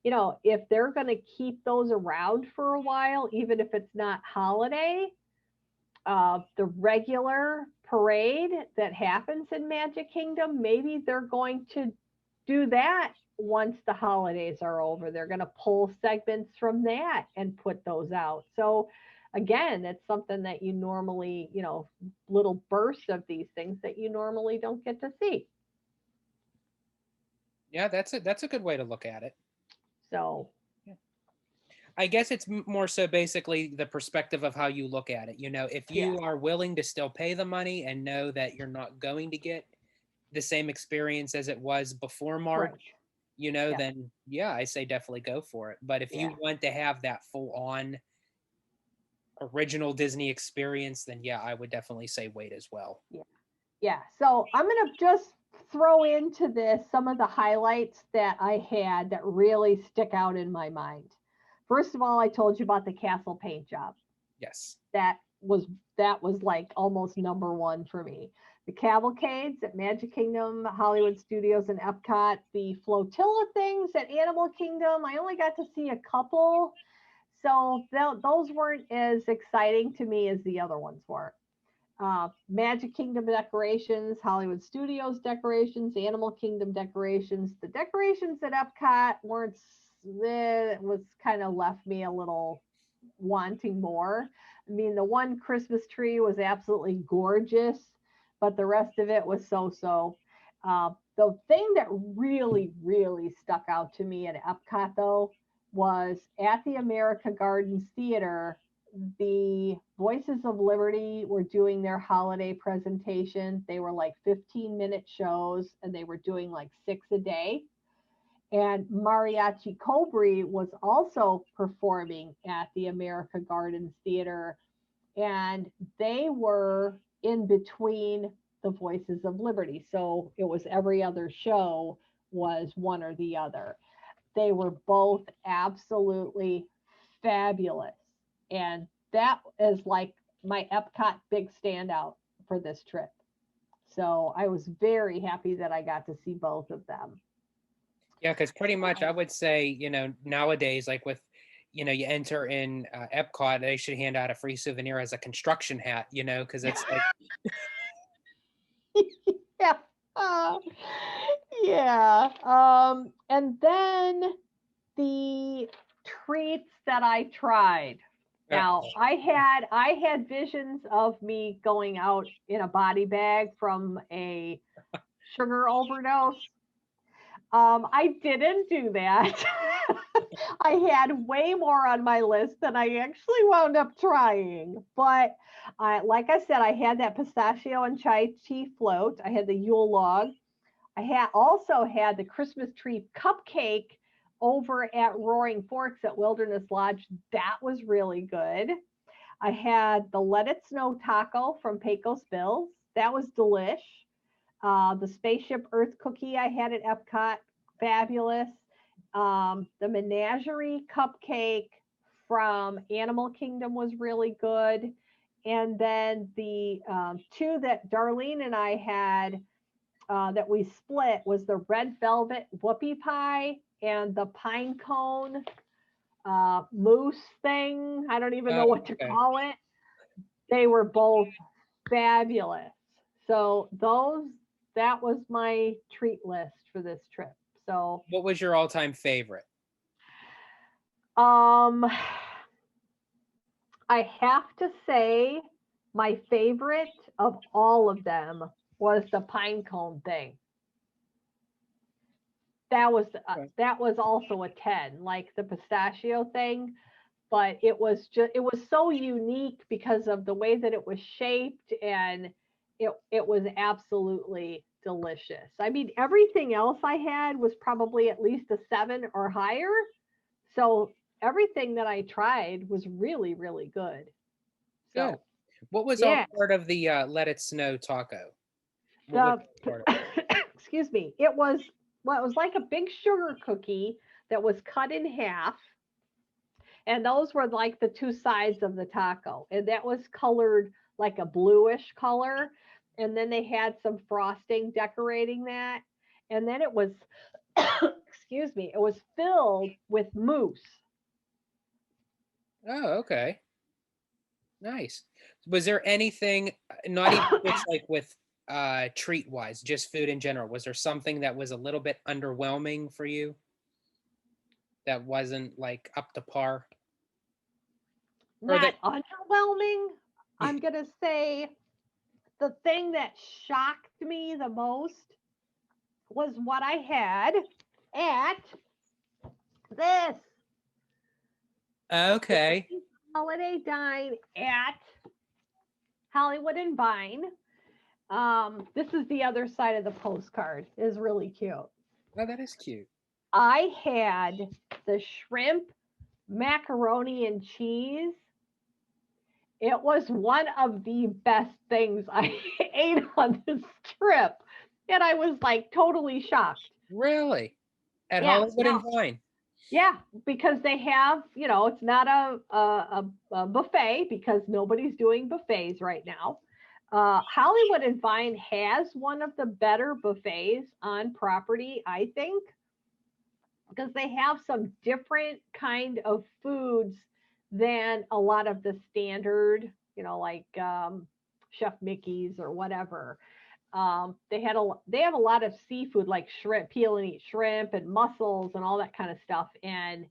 if they're going to keep those around for a while, even if it's not holiday, the regular parade that happens in Magic Kingdom, maybe they're going to do that once the holidays are over. They're going to pull segments from that and put those out. So, again, it's something that you normally, little bursts of these things that you normally don't get to see. Yeah, that's a good way to look at it. So, Yeah. I guess it's more so basically the perspective of how you look at it. You know, if Yeah, you are willing to still pay the money and know that you're not going to get the same experience as it was before right. March, you know, Yep. then yeah, I say definitely go for it. But if Yeah. you want to have that full on original Disney experience, then yeah, I would definitely say wait as well. Yeah. Yeah. So I'm going to just throw into this some of the highlights that I had that really stick out in my mind. First of all, I told you about the castle paint job. Yes. That was that was like almost number one for me. The cavalcades at Magic Kingdom, Hollywood Studios, and Epcot, the flotilla things at Animal Kingdom. I only got to see a couple, so those weren't as exciting to me as the other ones were. Magic Kingdom decorations, Hollywood Studios decorations, Animal Kingdom decorations. The decorations at Epcot weren't, it was kind of left me a little wanting more. I mean, the one Christmas tree was absolutely gorgeous, but the rest of it was so so. The thing that really, really stuck out to me at Epcot, though, was at the America Gardens Theater, the Voices of Liberty were doing their holiday presentation. They were like 15-minute shows, and they were doing like six a day. And Mariachi Cobri was also performing at the America Gardens Theater, and they were in between the Voices of Liberty. So it was every other show was one or the other. They were both absolutely fabulous. And that is like my Epcot big standout for this trip. So I was very happy that I got to see both of them. Yeah, because pretty much I Um, would say, you know, nowadays, like with, you know, you enter in Epcot, they should hand out a free souvenir as a construction hat, you know, because it's like, yeah. Uh, yeah. And then the treats that I tried. uh, Now, I had visions of me going out in a body bag from a sugar overdose. I didn't do that. I had way more on my list than I actually wound up trying. But like I said, I had that pistachio and chai tea float. I had the Yule log. I had also had the Christmas tree cupcake over at Roaring Forks at Wilderness Lodge. That was really good. I had the Let It Snow taco from Pecos Bills. That was delish. The Spaceship Earth cookie I had at Epcot, fabulous. The Menagerie cupcake from Animal Kingdom was really good. And then the two that Darlene and I had that we split was the red velvet whoopie pie and the pine cone mousse thing. I don't even oh, know what to okay. call it. They were both fabulous. So that was my treat list for this trip. So What was your all-time favorite? um I have to say my favorite of all of them was the pine cone thing. Okay. That was also a 10, like the pistachio thing, but it was so unique because of the way that it was shaped, and it was absolutely delicious. I mean, everything else I had was probably at least a 7 or higher. So everything that I tried was really really good. Good. So, What was all yeah, part of the Let It Snow taco? What was the part of it? excuse me, it was, well, it was like a big sugar cookie that was cut in half, and those were like the two sides of the taco, and that was colored like a bluish color, and then they had some frosting decorating that, and then it was excuse me, it was filled with mousse. Oh, okay. Nice. Was there anything, not even just like with treat wise, just food in general, was there something that was a little bit underwhelming for you that wasn't like up to par? Or that Not underwhelming. I'm going to say the thing that shocked me the most was what I had at this Okay. Holiday Dine at Hollywood and Vine. This is the other side of the postcard. Is really cute. Oh, that is cute. I had the shrimp macaroni and cheese. It was one of the best things I ate on this trip. And I was like totally shocked. Really? At Yeah. Hollywood and Now, Vine. yeah, because they have, it's not a buffet because nobody's doing buffets right now. Hollywood and Vine has one of the better buffets on property, I think, because they have some different kind of foods than a lot of the standard, like Chef Mickey's or whatever. They have a lot of seafood like shrimp, peel and eat shrimp and mussels and all that kind of stuff, and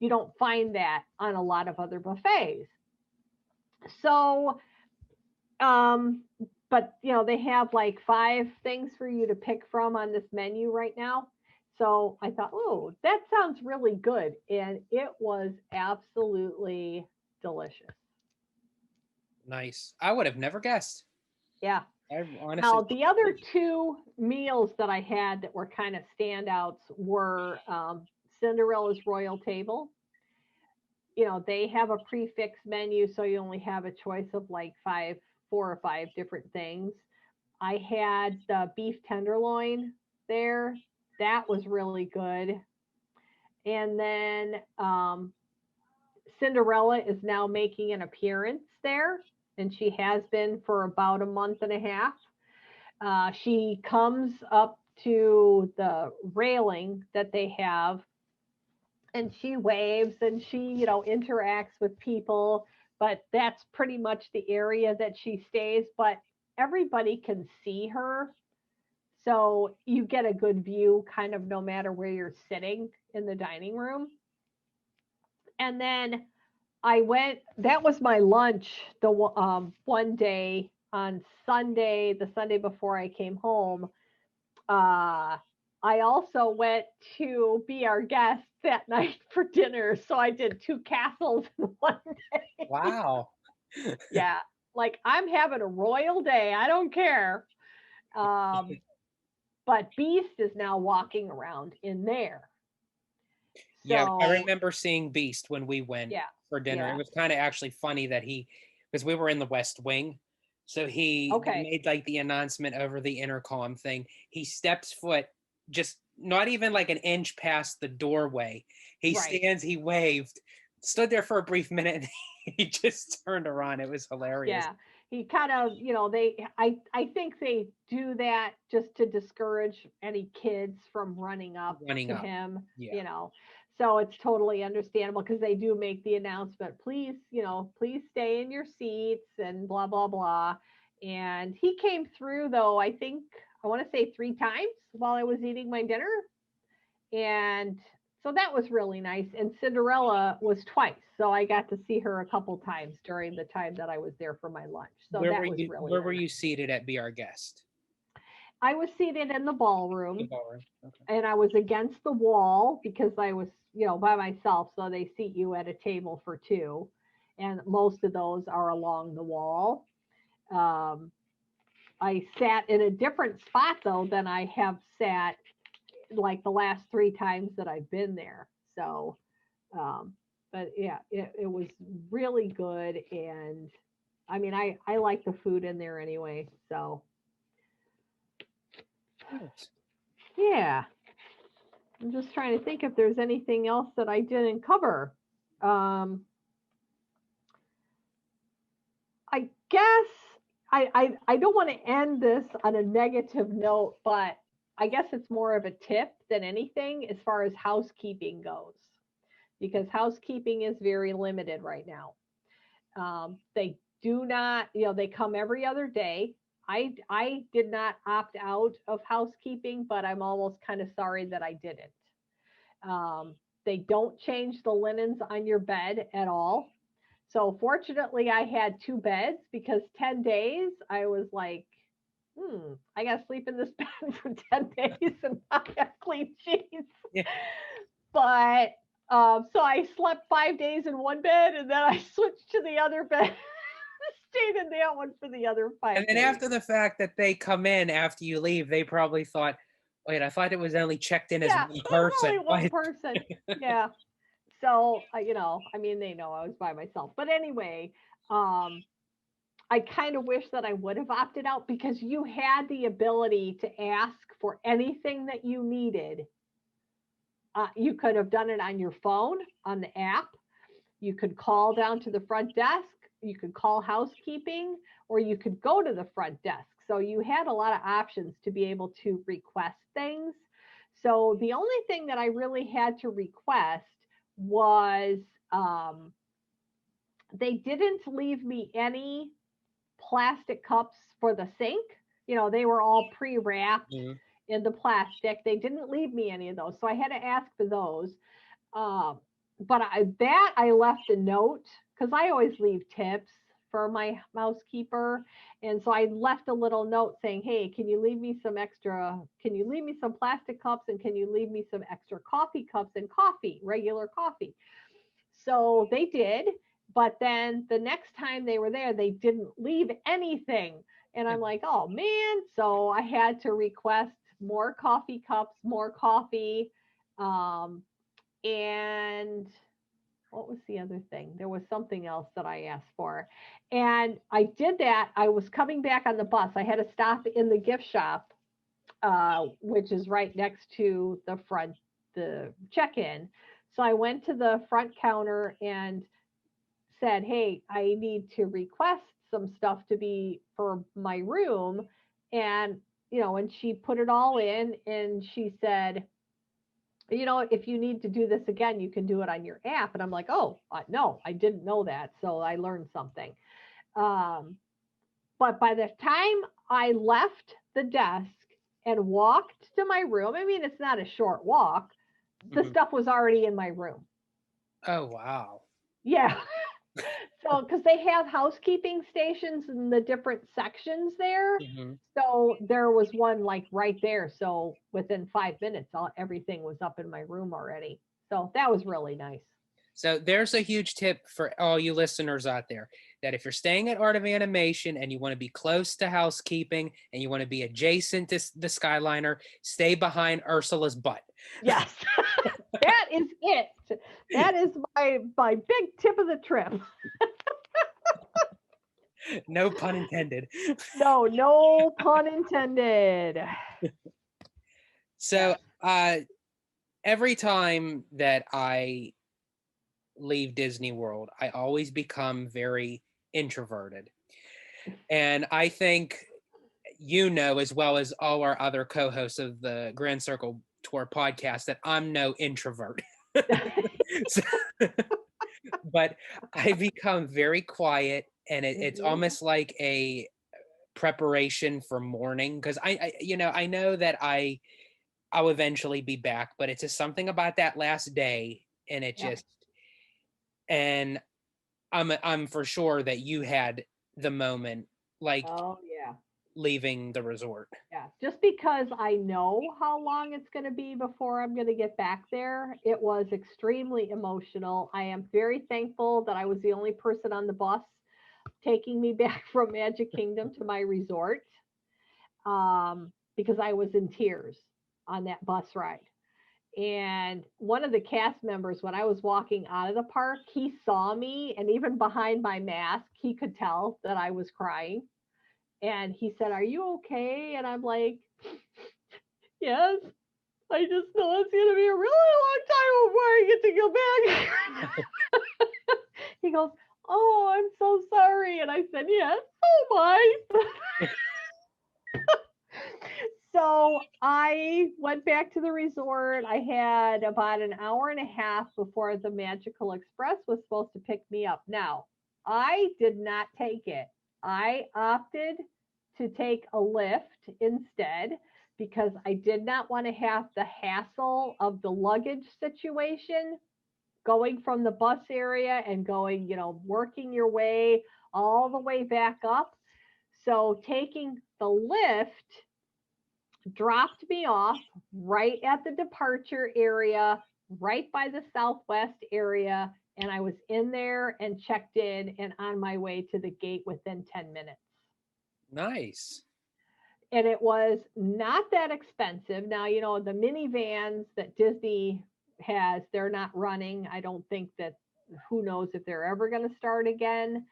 you don't find that on a lot of other buffets. So, um, but they have like 5 things for you to pick from on this menu right now. So I thought, oh, that sounds really good. And it was absolutely delicious. Nice. I would have never guessed. Yeah. I honestly. Now, the other 2 meals that I had that were kind of standouts were Cinderella's Royal Table. They have a prefix menu, so you only have a choice of like 4 or 5 different things. I had the beef tenderloin there. That was really good. And then Cinderella is now making an appearance there, and she has been for about a month and a half. She comes up to the railing that they have, and she waves and she, interacts with people. But that's pretty much the area that she stays. But everybody can see her. So you get a good view kind of no matter where you're sitting in the dining room. And then that was my lunch one day on Sunday, the Sunday before I came home. Uh, I also went to be our guest that night for dinner. So I did 2 castles in one day. Wow. Yeah. Like I'm having a royal day. I don't care. Um, but Beast is now walking around in there. Yeah, I So remember seeing Beast when we went yeah, for dinner. It yeah. was kind of actually funny that because we were in the West Wing, so they Okay. made like the announcement over the intercom thing. He steps foot just not even like an inch past the doorway. He Right. stands, he waved, stood there for a brief minute, and he just turned around. It was hilarious. Yeah. He kind of, I think they do that just to discourage any kids from running up Running to up. Yeah. him. So it's totally understandable because they do make the announcement, please, please stay in your seats and blah blah blah. And he came through though, I think I want to say 3 times while I was eating my dinner. And so that was really nice. And Cinderella was twice. So I got to see her a couple times during the time that I was there for my lunch. So Where were that was you really, where were really you nice. seated at Be Our Guest? I was seated in the The ballroom ballroom. Okay. and I was against the wall because I was, by myself. So they seat you at a table for 2. And most of those are along the wall. Um, I sat in a different spot though than I have sat like the last 3 times that I've been there. So, um, but yeah, it was really good. And I mean, I like the food in there anyway. So Nice. yeah, I'm just trying to think if there's anything else that I didn't cover. Um, I guess I don't want to end this on a negative note, but I guess it's more of a tip than anything as far as housekeeping goes, because housekeeping is very limited right now. They do not, they come every other day. I did not opt out of housekeeping, but I'm almost kind of sorry that I didn't. They don't change the linens on your bed at all. So fortunately, I had 2 beds because 10 days I was like, I got to sleep in this bed for 10 days and not have clean sheets. Yeah. But So I slept 5 days in one bed, and then I switched to the other bed, stayed in that one for the other And five then days. after the fact that they come in after you leave, they probably thought, wait, I thought it was only checked in as Yeah, one there's person. only one Why? person. Yeah. So, I mean, they know I was by myself. But anyway, um, I kind of wish that I would have opted out because you had the ability to ask for anything that you needed. You could have done it on your phone, on the app. You could call down to the front desk. You could call housekeeping, or you could go to the front desk. So you had a lot of options to be able to request things. So the only thing that I really had to request was um, they didn't leave me any plastic cups for the sink. They were all pre wrapped Mhm. in the plastic. They didn't leave me any of those. So I had to ask for those. Um, but I left a note because I always leave tips for my housekeeper. And so I left a little note saying, hey, can you leave me some extra, can you leave me some plastic cups, and can you leave me some extra coffee cups and coffee, regular coffee? So they did. But then the next time they were there, they didn't leave anything. And I'm like, oh man. So I had to request more coffee cups, more coffee. Um, and what was the other thing? There was something else that I asked for. And I did that. I was coming back on the bus. I had to stop in the gift shop, which is right next to the check in. So I went to the front counter and said, hey, I need to request some stuff to be for my room. And she put it all in and she said, if you need to do this again, you can do it on your app. And I'm like, oh, no, I didn't know that. So I learned something. Um, but by the time I left the desk and walked to my room, I mean, it's not a short walk, the Mhm. stuff was already in my room. Oh, wow. Yeah. So, because they have housekeeping stations in the different sections there. Mhm. So there was one like right there. So within 5 minutes, everything was up in my room already. So that was really nice. So there's a huge tip for all you listeners out there that if you're staying at Art of Animation and you want to be close to housekeeping and you want to be adjacent to the Skyliner, stay behind Ursula's butt. Yes, that is it. That is my big tip of the trip. No pun intended. No, no pun intended. So Yes. every time that I leave Disney World, I always become very introverted. And I think as well as all our other co-hosts of the Grand Circle Tour podcast, that I'm no introvert. So, but I become very quiet, and it's Mhm. almost like a preparation for mourning because I know that I'll eventually be back, but it's just something about that last day, and it Yep. just and I'm for sure that you had the moment like Oh yeah. leaving the resort. Yeah, just because I know how long it's going to be before I'm going to get back there, it was extremely emotional. I am very thankful that I was the only person on the bus taking me back from Magic Kingdom to my resort, because I was in tears on that bus ride. And one of the cast members, when I was walking out of the park, he saw me, and even behind my mask, he could tell that I was crying. And he said, are you okay? And I'm like, yes, I just know it's going to be a really long time before I get to go back. He goes, oh, I'm so sorry. And I said, yes, so am I. So I went back to the resort. I had about an hour and a half before the Magical Express was supposed to pick me up. Now, I did not take it. I opted to take a lift instead because I did not want to have the hassle of the luggage situation, going from the bus area and going, working your way all the way back up. So taking the lift dropped me off right at the departure area right by the Southwest area. And I was in there and checked in and on my way to the gate within 10 minutes. Nice. And it was not that expensive. Now, the minivans that Disney has, they're not running. I don't think that, who knows if they're ever going to start again.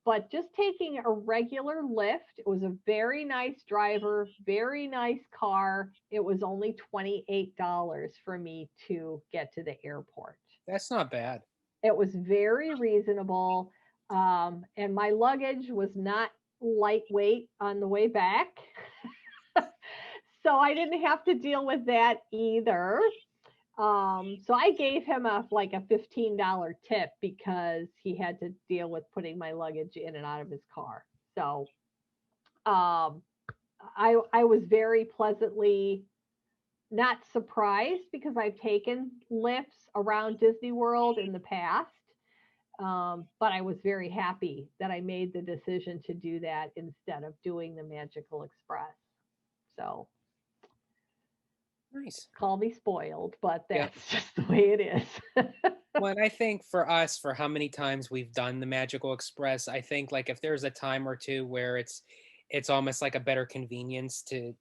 But just taking a regular Lyft, it was a very nice driver, very nice car. It was only $28 for me to get to the airport. That's not bad. It was very reasonable. And my luggage was not lightweight on the way back. So I didn't have to deal with that either. So I gave him like a $15 tip because he had to deal with putting my luggage in and out of his car. So um, I was very pleasantly not surprised because I've taken lifts around Disney World in the past. But I was very happy that I made the decision to do that instead of doing the Magical Express. So Nice. call me spoiled, but Yeah. that's just the way it is. Well, and I think for us, for how many times we've done the Magical Express, I think like if there's a time or two where it's almost like a better convenience to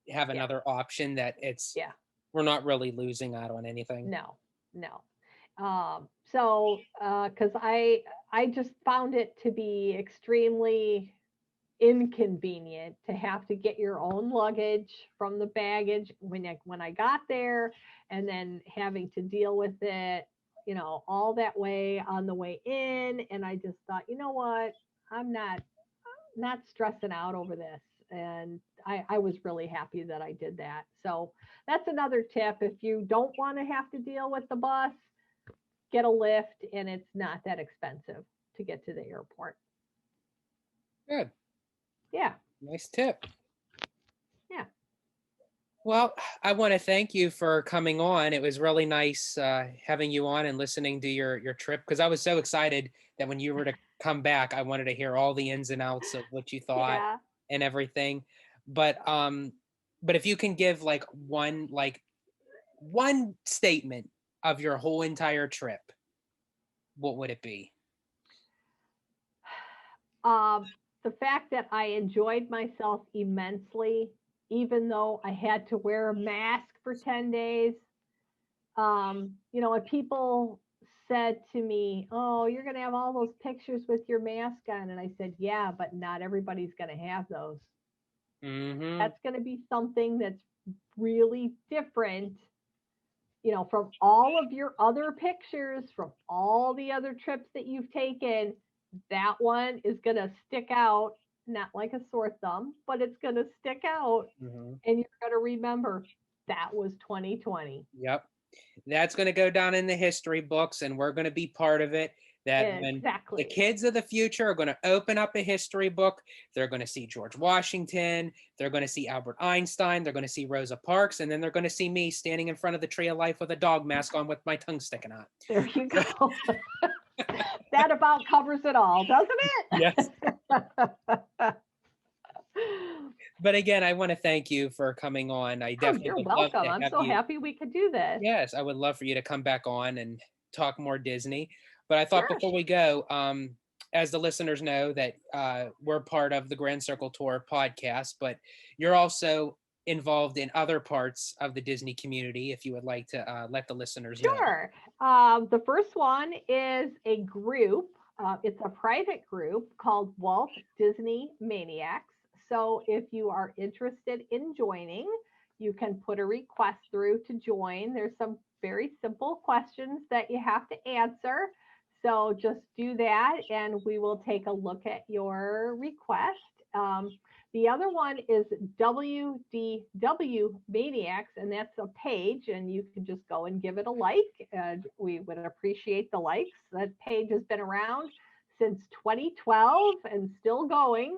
have Yeah, another option that it's yeah, we're not really losing out on anything. no, no. Because I just found it to be extremely inconvenient to have to get your own luggage from the baggage when I got there, and then having to deal with it, all that way on the way in. And I just thought, you know what, I'm not stressing out over this. And I was really happy that I did that. So that's another tip. If you don't want to have to deal with the bus, get a lift, and it's not that expensive to get to the airport. Good. Yeah. Nice tip. Yeah. Well, I want to thank you for coming on. It was really nice having you on and listening to your trip because I was so excited that when you were to come back, I wanted to hear all the ins and outs of what you thought Yeah. and everything. But if you can give one statement of your whole entire trip, what would it be? The fact that I enjoyed myself immensely, even though I had to wear a mask for 10 days. And people said to me, "Oh, you're going to have all those pictures with your mask on." And I said, "Yeah, but not everybody's going to have those. Mm-hmm. That's going to be something that's really different, from all of your other pictures, from all the other trips that you've taken. That one is going to stick out, not like a sore thumb, but it's going to stick out. Mm-hmm. And you're going to remember that was 2020." Yep. That's going to go down in the history books, and we're going to be part of it. That when the Exactly. kids of the future are going to open up a history book, they're going to see George Washington, they're going to see Albert Einstein, they're going to see Rosa Parks, and then they're going to see me standing in front of the tree of life with a dog mask on with my tongue sticking out. There you go. That about covers it all, doesn't Yes. it? But again, I want to thank you for coming on. I Oh, definitely you're would love welcome. to I'm have so you. happy we could do this. Yes, I would love for you to come back on and talk more Disney. But I thought Sure. before we go, as the listeners know, that we're part of the Grand Circle Tour podcast, but you're also involved in other parts of the Disney community. If you would like to let the listeners know. Sure. The first one is a group. It's a private group called Walt Disney Maniacs. So if you are interested in joining, you can put a request through to join. There's some very simple questions that you have to answer. So just do that, and we will take a look at your request. The other one is WDW Maniacs, and that's a page, and you can just go and give it a like. And we would appreciate the likes. That page has been around since 2012 and still going.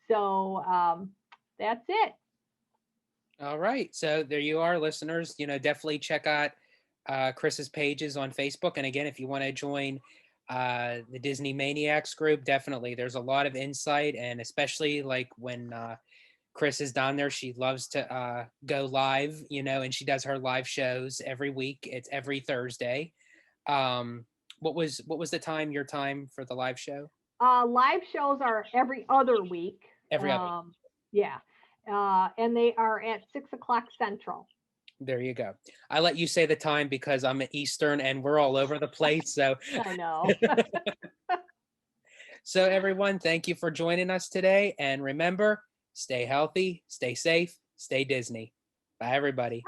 So that's it. All right. So there you are, listeners. Definitely check out Kris's pages on Facebook. And again, if you want to join the Disney Maniacs group, definitely. There's a lot of insight, and especially like when Kris is down there. She loves to go live, and she does her live shows every week. It's every Thursday. What was the time, your time for the live show? Live shows are every other week. Every other. Yeah. And they are at 6 o'clock Central. There you go. I let you say the time because I'm at Eastern and we're all over the place. So, I know. so everyone, thank you for joining us today. And remember, stay healthy, stay safe, stay Disney. Bye, everybody.